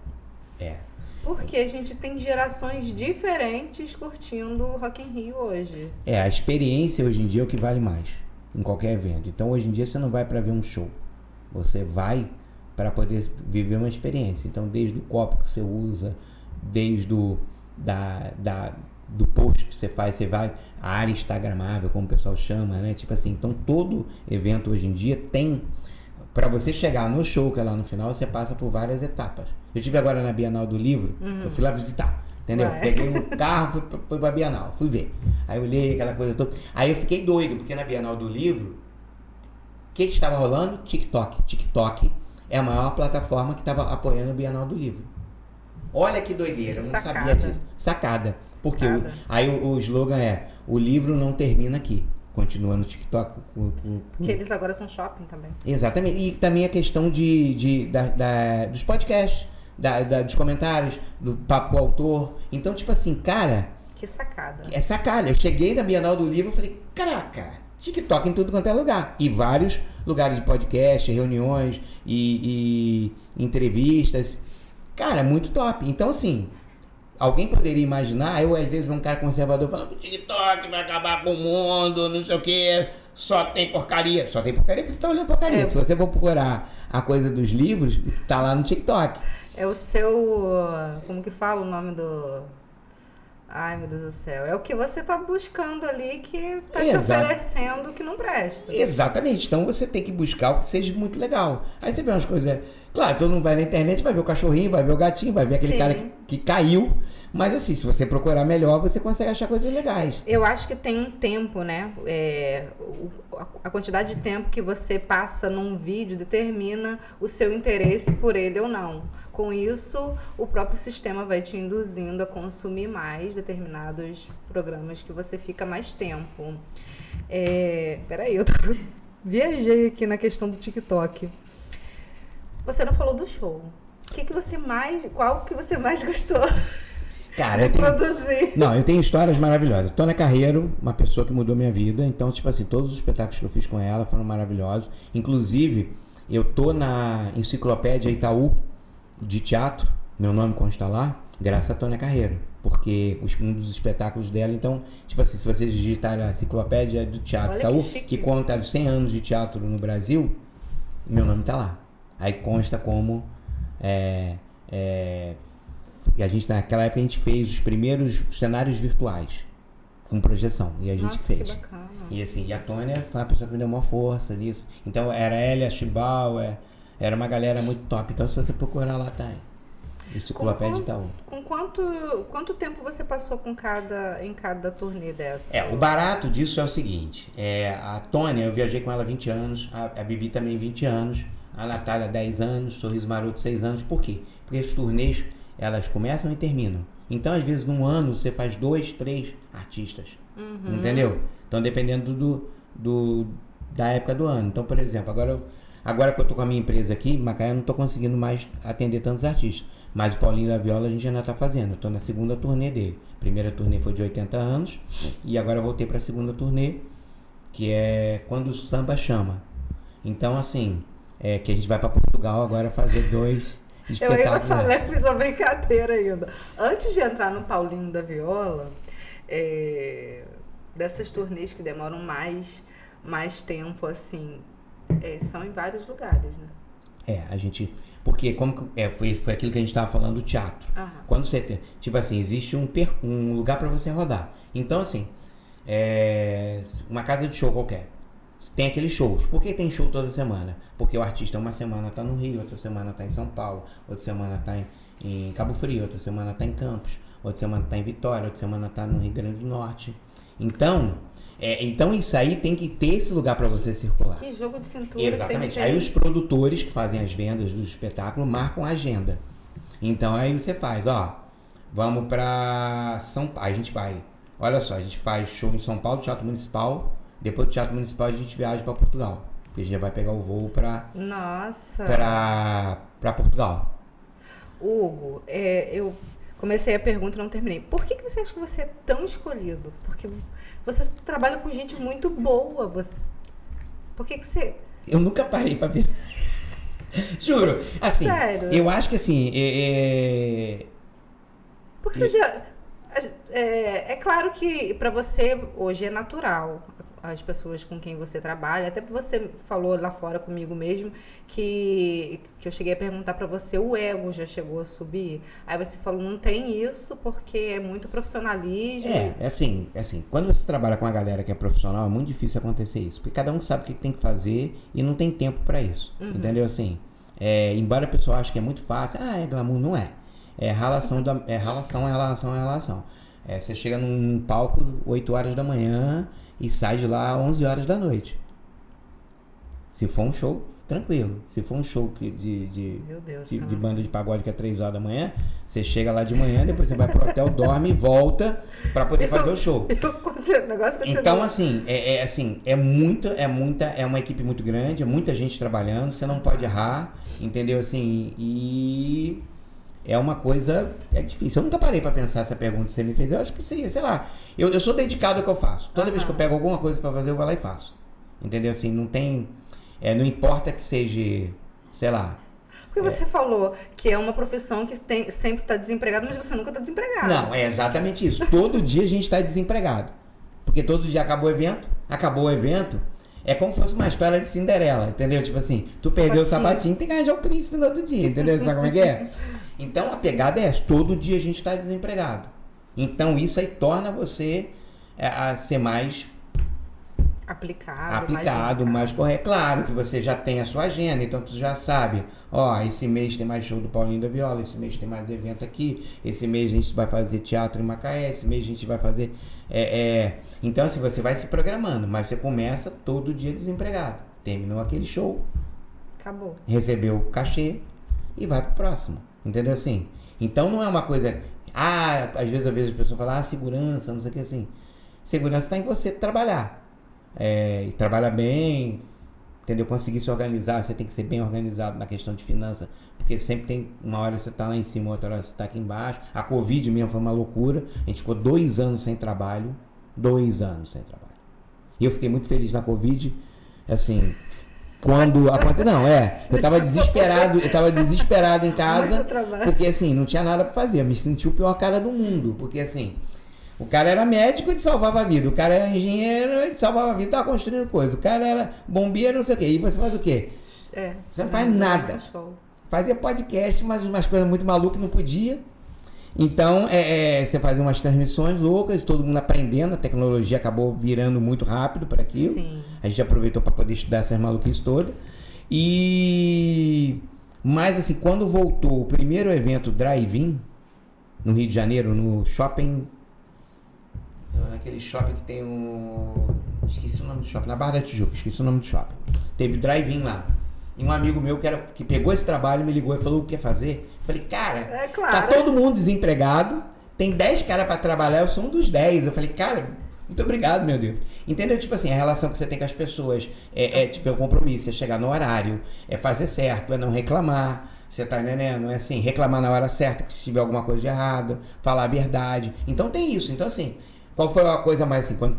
Porque a gente tem gerações diferentes curtindo o Rock in Rio hoje. A experiência hoje em dia é o que vale mais em qualquer evento. Então hoje em dia você não vai para ver um show. Você vai para poder viver uma experiência. Então desde o copo que você usa, desde do post que você faz, você vai, a área instagramável, como o pessoal chama, né? Tipo assim, então todo evento hoje em dia tem, para você chegar no show, que é lá no final, você passa por várias etapas. Eu estive agora na Bienal do Livro, eu fui lá visitar, entendeu? Peguei um carro, fui pra Bienal, fui ver. Aí eu olhei aquela coisa toda. Aí eu fiquei doido, porque na Bienal do Livro, o que estava rolando? TikTok. TikTok é a maior plataforma que estava apoiando a Bienal do Livro. Olha que doideira, eu não sabia disso. Sacada. Porque aí o slogan é, o livro não termina aqui. Continua no TikTok. Porque eles agora são shopping também. Exatamente. E também a questão dos podcasts, dos comentários, do papo com o autor. Então, tipo assim, cara... Que sacada. É sacada. Eu cheguei na Bienal do Livro e falei, caraca, TikTok em tudo quanto é lugar. E vários lugares de podcast, reuniões e entrevistas. Cara, muito top. Então, assim... alguém poderia imaginar, eu às vezes vejo um cara conservador falando, o TikTok vai acabar com o mundo, não sei o quê, só tem porcaria. Só tem porcaria porque você tá olhando porcaria. Se você for procurar a coisa dos livros, tá lá no TikTok. É o seu... Como que fala o nome do... Ai, meu Deus do céu. É o que você tá buscando ali que tá te oferecendo que não presta. Exatamente. Então você tem que buscar o que seja muito legal. Aí você vê umas coisas... Claro, todo mundo vai na internet, vai ver o cachorrinho, vai ver o gatinho, vai ver aquele cara que caiu. Mas assim, se você procurar melhor, você consegue achar coisas legais. Eu acho que tem um tempo, né? A quantidade de tempo que você passa num vídeo determina o seu interesse por ele ou não. Com isso, o próprio sistema vai te induzindo a consumir mais determinados programas que você fica mais tempo. Peraí, eu viajei aqui na questão do TikTok. Você não falou do show. Qual que você mais gostou? Cara, produzir. Não, eu tenho histórias maravilhosas. Tônia Carreiro, uma pessoa que mudou minha vida. Então, tipo assim, todos os espetáculos que eu fiz com ela foram maravilhosos. Inclusive, eu tô na Enciclopédia Itaú de teatro, meu nome consta lá, graças a Tônia Carreiro. Porque um dos espetáculos dela, então, tipo assim, se vocês digitarem a Enciclopédia do Teatro Itaú, que conta os 100 anos de teatro no Brasil, meu nome tá lá. Aí consta como... E a gente, naquela época, a gente fez os primeiros cenários virtuais com projeção. E a gente fez. Que bacana. E assim, e a Tônia foi uma pessoa que me deu uma força nisso. Então era Elia Chibal, era uma galera muito top. Então se você procurar lá, tá aí. Enciclopédia Itaú. Com quanto tempo você passou em cada turnê dessa? O barato disso é o seguinte. A Tônia, eu viajei com ela 20 anos, a Bibi também 20 anos, a Natália 10 anos, Sorriso Maroto 6 anos. Por quê? Porque os turnês, elas começam e terminam. Então, às vezes, num ano, você faz 2, 3 artistas. Uhum. Entendeu? Então, dependendo da época do ano. Então, por exemplo, agora que eu tô com a minha empresa aqui, em Macaé, eu não tô conseguindo mais atender tantos artistas. Mas o Paulinho da Viola a gente ainda tá fazendo. Eu tô na segunda turnê dele. Primeira turnê foi de 80 anos. E agora eu voltei pra segunda turnê, que é Quando o Samba Chama. Então, assim, que a gente vai pra Portugal agora fazer 2... Eu ainda falei, fiz uma brincadeira ainda. Antes de entrar no Paulinho da Viola, dessas turnês que demoram mais tempo, assim, são em vários lugares, né? A gente... Porque foi aquilo que a gente estava falando do teatro. Aham. Quando você tem... Tipo assim, existe um lugar para você rodar. Então, assim, uma casa de show qualquer. Tem aqueles shows. Por que tem show toda semana? Porque o artista uma semana tá no Rio, outra semana tá em São Paulo, outra semana tá em Cabo Frio, outra semana tá em Campos, outra semana tá em Vitória, outra semana tá no Rio Grande do Norte. Então isso aí tem que ter esse lugar para você circular. Que jogo de cintura. Exatamente. Aí os produtores que fazem as vendas do espetáculo marcam a agenda. Então aí você faz, vamos pra São Paulo. Aí a gente vai, olha só, a gente faz show em São Paulo, Teatro Municipal. Depois do Teatro Municipal a gente viaja para Portugal. Porque a gente já vai pegar o voo para Portugal. Hugo, eu comecei a pergunta e não terminei. Por que você acha que você é tão escolhido? Porque você trabalha com gente muito boa. Por que você... Eu nunca parei para ver. Juro. Assim, sério? Eu acho que assim... Porque você já... É claro que para você hoje é natural as pessoas com quem você trabalha, até você falou lá fora comigo mesmo que eu cheguei a perguntar para você, o ego já chegou a subir? Aí você falou, não tem isso porque é muito profissionalismo. Assim, quando você trabalha com uma galera que é profissional, é muito difícil acontecer isso, porque cada um sabe o que tem que fazer e não tem tempo para isso, entendeu? Assim, embora a pessoa ache que é muito fácil, é glamour, não é. Relação. Você chega num palco 8 horas da manhã e sai de lá 11 horas da noite. Se for um show, tranquilo. Se for um show de banda de pagode que é 3 horas da manhã, você chega lá de manhã, depois você vai pro hotel, dorme e volta pra poder fazer o show. Então, assim, é uma equipe muito grande, é muita gente trabalhando, você não pode errar, entendeu? Assim, e... É uma coisa... É difícil. Eu nunca parei pra pensar essa pergunta que você me fez. Eu acho que sim, sei lá. Eu sou dedicado ao que eu faço. Toda vez que eu pego alguma coisa pra fazer, eu vou lá e faço. Entendeu? Assim, não tem... não importa que seja... Sei lá... Porque você falou que é uma profissão que sempre está desempregado, mas você nunca está desempregado. Não, é exatamente isso. Todo dia a gente está desempregado. Porque todo dia acabou o evento, é como se fosse uma história de Cinderela, entendeu? Tipo assim, tu perdeu o sapatinho, tem que arranjar o príncipe no outro dia, entendeu? Sabe como é que é? Então a pegada é essa, todo dia a gente está desempregado. Então isso aí torna você a ser mais aplicado, mais correto. Claro que você já tem a sua agenda, então tu já sabe, ó, esse mês tem mais show do Paulinho da Viola, esse mês tem mais evento aqui, esse mês a gente vai fazer teatro em Macaé, esse mês a gente vai fazer... Então assim, você vai se programando, mas você começa todo dia desempregado. Terminou aquele show, acabou, recebeu o cachê e vai pro próximo, entendeu assim? Então não é uma coisa... às vezes as pessoas falam, segurança, não sei o que assim. Segurança está em você trabalhar. E trabalhar bem, entendeu? Conseguir se organizar, você tem que ser bem organizado na questão de finanças, porque sempre tem uma hora você tá lá em cima, outra hora você tá aqui embaixo. A Covid mesmo foi uma loucura, a gente ficou 2 anos sem trabalho, 2 anos sem trabalho. E eu fiquei muito feliz na Covid, assim, quando aconteceu, eu tava desesperado em casa, porque assim, não tinha nada pra fazer, eu me senti o pior cara do mundo, porque assim, o cara era médico, ele salvava a vida. O cara era engenheiro, ele salvava a vida, estava construindo coisa. O cara era bombeiro, não sei o quê. E você faz o quê? Você não faz nada. Fazia podcast, mas umas coisas muito malucas, não podia. Então, você fazia umas transmissões loucas, todo mundo aprendendo. A tecnologia acabou virando muito rápido para aquilo. Sim. A gente aproveitou para poder estudar essas maluquices todas. Mas, assim, quando voltou o primeiro evento Drive-In, no Rio de Janeiro, no shopping... Naquele shopping que tem esqueci o nome do shopping, na Barra da Tijuca, esqueci o nome do shopping. Teve drive-in lá. E um amigo meu que pegou esse trabalho me ligou e falou: o que quer? Falei, cara, tá todo mundo desempregado, tem 10 caras pra trabalhar, eu sou um dos 10. Eu falei, cara, muito obrigado, meu Deus. Entendeu? Tipo assim, a relação que você tem com as pessoas tipo, é um compromisso, é chegar no horário, é fazer certo, é não reclamar. Você tá entendendo? É assim, reclamar na hora certa, que se tiver alguma coisa de errado, falar a verdade. Então tem isso. Então assim, qual foi a coisa mais assim, quando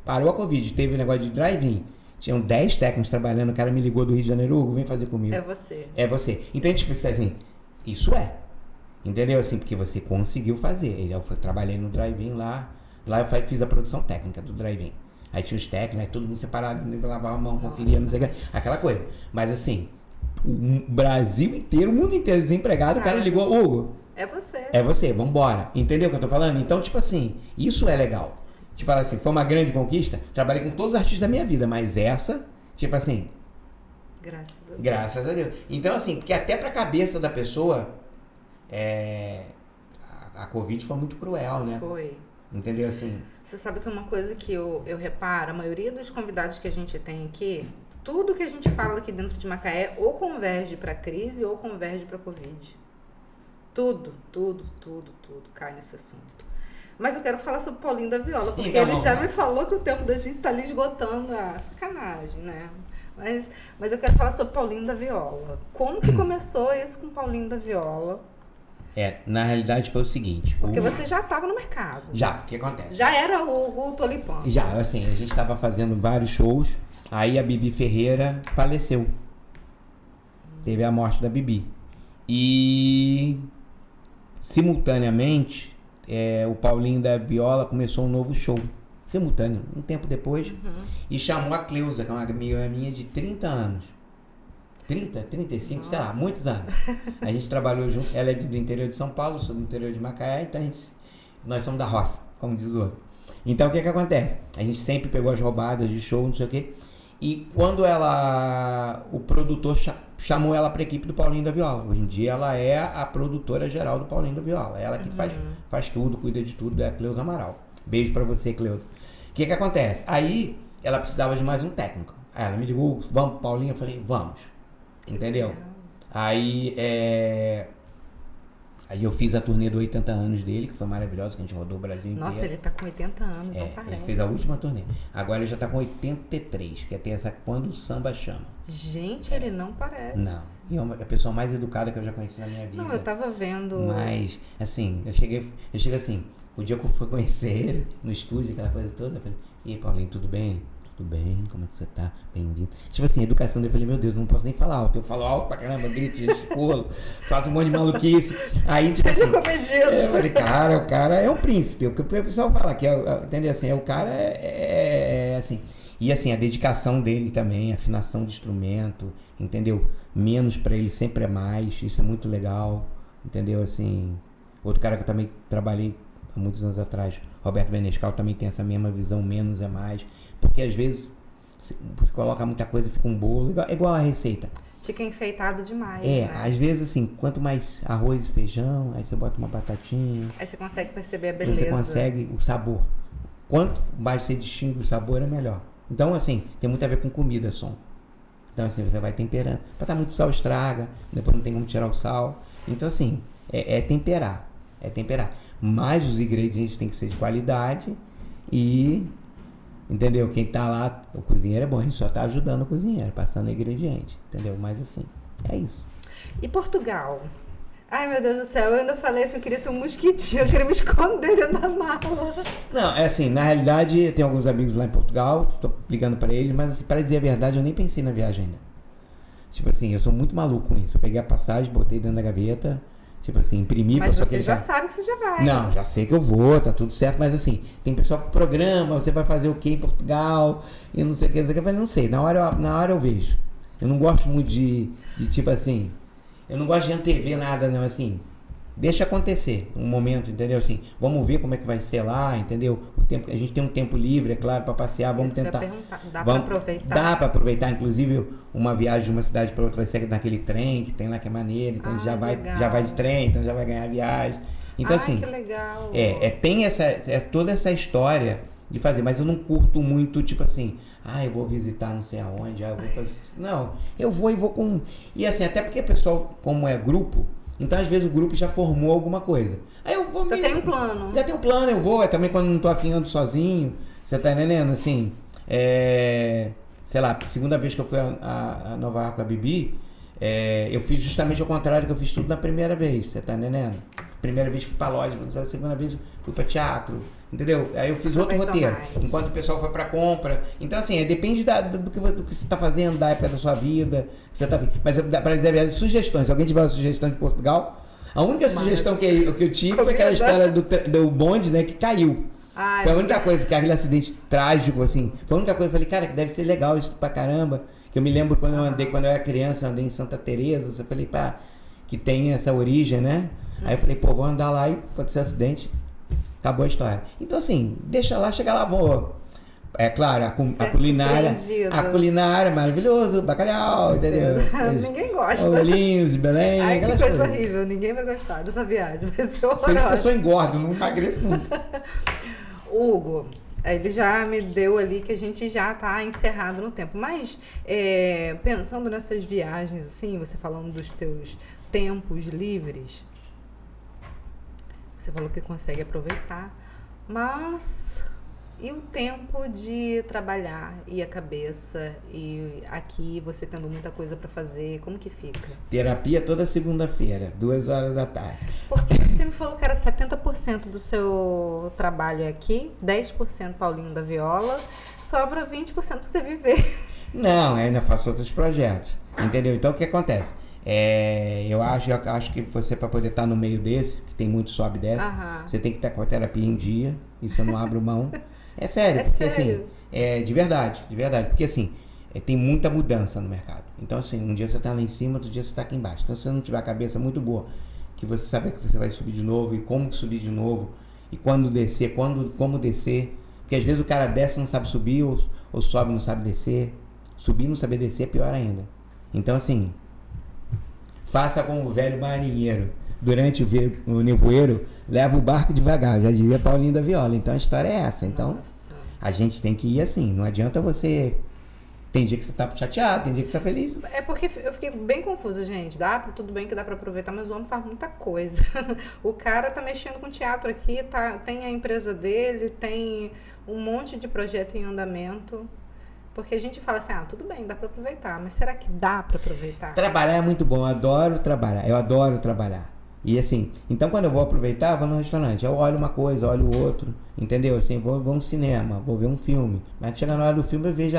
parou a Covid, teve o negócio de drive-in, tinham 10 técnicos trabalhando, o cara me ligou do Rio de Janeiro, Hugo, vem fazer comigo. É você. Então a gente precisa assim, isso entendeu? Assim, porque você conseguiu fazer. Eu trabalhei no drive-in lá eu fiz a produção técnica do drive-in. Aí tinha os técnicos, aí todo mundo separado, lavava a mão, conferia, não sei o que, aquela coisa. Mas assim, o Brasil inteiro, o mundo inteiro desempregado, o cara ligou, Hugo, é você, vambora. Entendeu o que eu tô falando? Então, tipo assim, isso é legal. Tipo assim, foi uma grande conquista. Trabalhei com todos os artistas da minha vida, mas essa, tipo assim... Graças a Deus. Então, assim, porque até pra cabeça da pessoa, a Covid foi muito cruel, né? Foi. Entendeu? Assim... Você sabe que uma coisa que eu reparo, a maioria dos convidados que a gente tem aqui, tudo que a gente fala aqui dentro de Macaé ou converge pra crise ou converge pra Covid. Tudo cai nesse assunto. Mas eu quero falar sobre o Paulinho da Viola, porque então, ele já me falou que o tempo da gente tá ali esgotando. Sacanagem, né? Mas eu quero falar sobre o Paulinho da Viola. Como que começou isso com o Paulinho da Viola? Na realidade foi o seguinte... Porque você já estava no mercado. Já, o que acontece? Já era o Tolipã. Já, assim, a gente estava fazendo vários shows, aí a Bibi Ferreira faleceu. Teve a morte da Bibi. E... simultaneamente, o Paulinho da Viola começou um novo show. Simultâneo, um tempo depois. E chamou a Cleusa, que é uma amiga minha de 30 anos. 30, 35, nossa, sei lá, muitos anos. A gente trabalhou junto. Ela é do interior de São Paulo, eu sou do interior de Macaé, então nós somos da roça, como diz o outro. Então o que acontece? A gente sempre pegou as roubadas de show, não sei o quê. E quando o produtor chamou ela para a equipe do Paulinho da Viola. Hoje em dia ela é a produtora geral do Paulinho da Viola. Ela que faz tudo, cuida de tudo, é a Cleusa Amaral. Beijo para você, Cleusa. O que acontece? Aí ela precisava de mais um técnico. Aí ela me ligou, vamos pro Paulinho? Eu falei, vamos. Entendeu? Aí eu fiz a turnê do 80 anos dele, que foi maravilhosa, que a gente rodou o Brasil inteiro. Nossa, ele tá com 80 anos, não parece. Ele fez a última turnê. Agora ele já tá com 83, que tem essa Quando o Samba Chama. Gente, ele não parece. Não, e é a pessoa mais educada que eu já conheci na minha vida. Não, eu tava vendo... Mas, assim, eu cheguei assim, o dia que eu fui conhecer ele no estúdio, aquela coisa toda, eu falei, e aí, Paulinho, tudo bem? tudo bem? Como é que você tá? Bem-vindo. Tipo assim, educação, eu falei, meu Deus, não posso nem falar alto. Eu falo alto pra caramba, grito, escolo, faço um monte de maluquice. Aí, tipo assim, eu falei, cara, o cara é um príncipe. O que o pessoal fala que entendeu assim, o cara assim. E assim, a dedicação dele também, a afinação de instrumento, entendeu? Menos pra ele sempre é mais, isso é muito legal, entendeu? Assim, outro cara que eu também trabalhei há muitos anos atrás, Roberto Menescal, também tem essa mesma visão, menos é mais, porque às vezes você coloca muita coisa, fica um bolo, igual a receita. Fica enfeitado demais, né? Às vezes assim, quanto mais arroz e feijão, aí você bota uma batatinha. Aí você consegue perceber a beleza. Você consegue o sabor. Quanto mais você distingue o sabor, é melhor. Então, assim, tem muito a ver com comida, som. Então, assim, você vai temperando. Pra estar muito sal, estraga. Depois não tem como tirar o sal. Então, assim, é temperar. É temperar. Mas os ingredientes têm que ser de qualidade e... Entendeu? Quem tá lá, o cozinheiro é bom. A gente só tá ajudando o cozinheiro, passando o ingrediente. Entendeu? Mas, assim, é isso. E Portugal? Ai, meu Deus do céu, eu ainda falei assim, eu queria ser um mosquitinho, eu queria me esconder dentro da mala. Não, é assim, na realidade, eu tenho alguns amigos lá em Portugal, estou ligando para eles, mas assim, para dizer a verdade, eu nem pensei na viagem ainda. Tipo assim, eu sou muito maluco com isso. Eu peguei a passagem, botei dentro da gaveta, tipo assim, imprimi. Mas você já sabe que você já vai. Não, já sei que eu vou, tá tudo certo, mas assim, tem pessoal que programa, você vai fazer o quê em Portugal, e não sei o que, eu falei, não sei, na hora eu vejo. Eu não gosto muito de tipo assim... Eu não gosto de antever nada, não, assim, deixa acontecer um momento, entendeu? Assim, vamos ver como é que vai ser lá, entendeu? O tempo, a gente tem um tempo livre, é claro, para passear, vamos tentar. Dá para aproveitar? Dá para aproveitar, inclusive uma viagem de uma cidade para outra vai ser naquele trem que tem lá que é maneiro, então já vai de trem, então já vai ganhar a viagem. Então assim, que legal. Tem toda essa história de fazer, mas eu não curto muito, tipo assim, eu vou visitar não sei aonde, eu vou fazer... Não, eu vou e vou com... E assim, até porque o pessoal, como é grupo, então às vezes o grupo já formou alguma coisa. Aí eu vou... Já tem um plano. Já tem um plano, eu vou, também quando não tô afinando sozinho, você tá entendendo? Assim, sei lá, segunda vez que eu fui a Nova York com a Bibi, eu fiz justamente ao contrário que eu fiz tudo na primeira vez, você tá entendendo? Primeira vez fui pra loja, a segunda vez fui pra teatro, entendeu? Aí eu fiz outro roteiro, enquanto o pessoal foi pra compra. Então assim, depende do que você tá fazendo, da época da sua vida, que você tá... Mas pra dizer sugestões, se alguém tiver uma sugestão de Portugal, a única sugestão que eu tive foi aquela história do bonde, né, que caiu. Foi a única coisa, que aquele acidente trágico, assim, foi a única coisa que eu falei, cara, que deve ser legal isso pra caramba. Que eu me lembro quando eu era criança, eu andei em Santa Teresa, eu falei, que tem essa origem, né? Aí eu falei, vou andar lá e pode ser acidente. Acabou a história. Então assim, deixa lá, chega lá, vou. É claro, a culinária é maravilhoso, bacalhau, entendeu? Ninguém gosta. Olhinhos de Belém, ai, que coisa coisas horrível, ninguém vai gostar dessa viagem. Vai ser horrorosa. Por isso que eu sou engordo, não emagreço nunca. Hugo, ele já me deu ali que a gente já está encerrado no tempo. Mas, pensando nessas viagens, assim, você falando dos seus tempos livres, você falou que consegue aproveitar, mas e o tempo de trabalhar e a cabeça e aqui você tendo muita coisa para fazer, como que fica? Terapia toda segunda-feira, 2h da tarde. Porque você me falou que era 70% do seu trabalho é aqui, 10% Paulinho da Viola, sobra 20% para você viver. Não, ainda faço outros projetos, entendeu? Então o que acontece? Eu acho que você, para poder estar no meio desse, que tem muito sobe e desce, você tem que estar com a terapia em dia, isso eu não abro mão. É sério, porque sério? Assim, de verdade, porque assim, tem muita mudança no mercado. Então assim, um dia você está lá em cima, outro dia você está aqui embaixo. Então se você não tiver a cabeça muito boa, que você sabe que você vai subir de novo e como subir de novo, e quando descer, como descer, porque às vezes o cara desce e não sabe subir, ou sobe e não sabe descer, subir e não saber descer é pior ainda. Então assim, faça como o velho marinheiro. Durante o nevoeiro, leva o barco devagar, já dizia Paulinho da Viola. Então a história é essa. Então a gente tem que ir assim. Não adianta você... Tem dia que você tá chateado, tem dia que você tá feliz. É porque eu fiquei bem confusa, gente. Tudo bem que dá pra aproveitar, mas o homem faz muita coisa. O cara tá mexendo com teatro aqui, tem a empresa dele, tem um monte de projeto em andamento. Porque a gente fala assim, tudo bem, dá pra aproveitar. Mas será que dá pra aproveitar? Trabalhar é muito bom, eu adoro trabalhar. E assim, então quando eu vou aproveitar, eu vou no restaurante, eu olho uma coisa, olho outro, entendeu? Assim, vou no cinema, vou ver um filme, mas chega na hora do filme eu vejo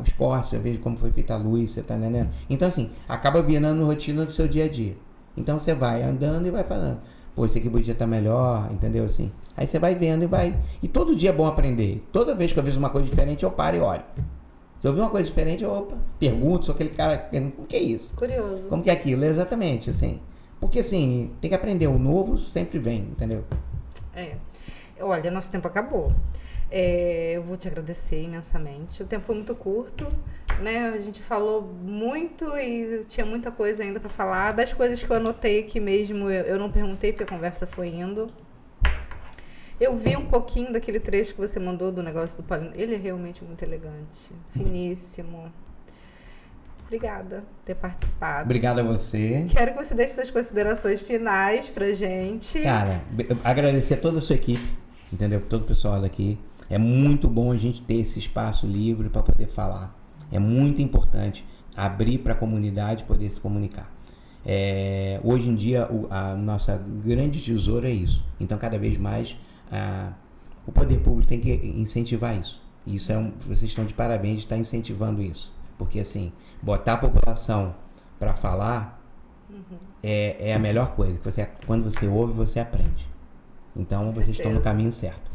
os cortes, eu vejo como foi feita a luz, você tá entendendo? Então assim, acaba virando rotina do seu dia a dia. Então você vai andando e vai falando, pô, esse aqui podia estar melhor, entendeu? Assim, aí você vai vendo e vai, e todo dia é bom aprender, toda vez que eu vejo uma coisa diferente eu paro e olho. Se eu ver uma coisa diferente, eu pergunto, sou aquele cara que pergunta, o que é isso? Curioso. Como que é aquilo? Exatamente, assim. Porque assim, tem que aprender, o novo sempre vem, entendeu? Olha, nosso tempo acabou. Eu vou te agradecer imensamente. O tempo foi muito curto, né? A gente falou muito e tinha muita coisa ainda para falar. Das coisas que eu anotei aqui mesmo, eu não perguntei porque a conversa foi indo. Eu vi um pouquinho daquele trecho que você mandou do negócio do Paulino. Ele é realmente muito elegante, finíssimo. Obrigada por ter participado. Obrigado a você. Quero que você deixe suas considerações finais pra gente. Cara, agradecer a toda a sua equipe, entendeu? Todo o pessoal daqui. É muito bom a gente ter esse espaço livre para poder falar. É muito importante abrir para a comunidade poder se comunicar. Hoje em dia, a nossa grande tesoura é isso. Então, cada vez mais, o poder público tem que incentivar isso. Isso vocês estão de parabéns de estar incentivando isso. Porque assim, botar a população para falar é a melhor coisa. Que quando você ouve, você aprende. Então, vocês estão no caminho certo.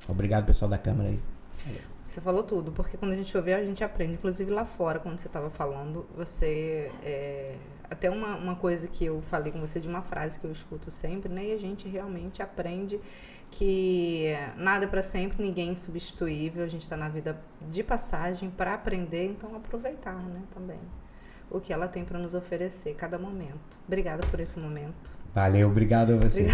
Obrigado, pessoal da Câmara aí. Você falou tudo, porque quando a gente ouve, a gente aprende. Inclusive lá fora, quando você estava falando, você... Até uma coisa que eu falei com você, de uma frase que eu escuto sempre, né? E a gente realmente aprende que nada é para sempre, ninguém é insubstituível. A gente está na vida de passagem para aprender, então aproveitar, né? Também o que ela tem para nos oferecer, cada momento. Obrigada por esse momento. Valeu, obrigado a você.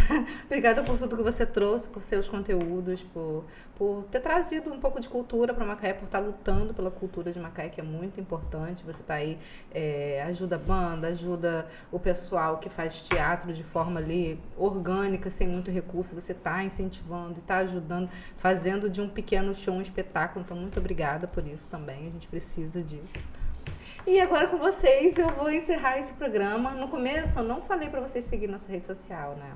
Obrigada por tudo que você trouxe, por seus conteúdos, por ter trazido um pouco de cultura para Macaé, por estar lutando pela cultura de Macaé, que é muito importante. Você está aí, ajuda a banda, ajuda o pessoal que faz teatro de forma ali orgânica, sem muito recurso. Você está incentivando e está ajudando, fazendo de um pequeno show um espetáculo. Então, muito obrigada por isso também. A gente precisa disso. E agora com vocês eu vou encerrar esse programa. No começo eu não falei para vocês seguir nossa rede social, né?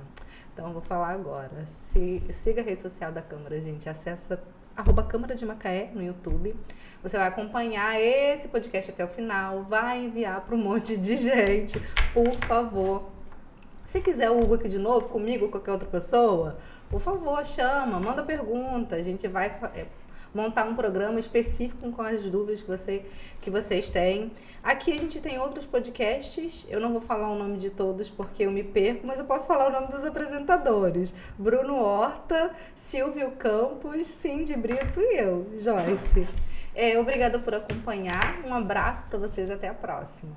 Então eu vou falar agora. Siga a rede social da Câmara, gente. Acessa @Câmara de Macaé no YouTube. Você vai acompanhar esse podcast até o final. Vai enviar para um monte de gente, por favor. Se quiser o Hugo aqui de novo, comigo ou qualquer outra pessoa, por favor, chama, manda pergunta. A gente vai... montar um programa específico com as dúvidas que vocês têm. Aqui a gente tem outros podcasts, eu não vou falar o nome de todos porque eu me perco, mas eu posso falar o nome dos apresentadores. Bruno Horta, Silvio Campos, Cindy Brito e eu, Joyce. Obrigada por acompanhar, um abraço para vocês, até a próxima.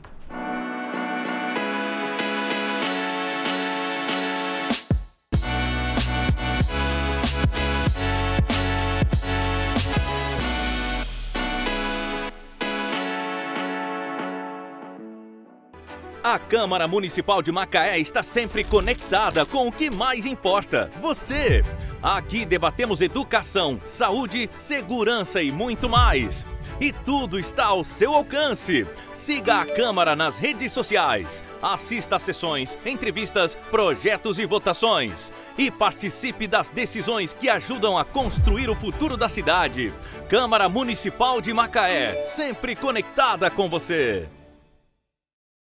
A Câmara Municipal de Macaé está sempre conectada com o que mais importa, você. Aqui debatemos educação, saúde, segurança e muito mais. E tudo está ao seu alcance. Siga a Câmara nas redes sociais. Assista a sessões, entrevistas, projetos e votações. E participe das decisões que ajudam a construir o futuro da cidade. Câmara Municipal de Macaé, sempre conectada com você.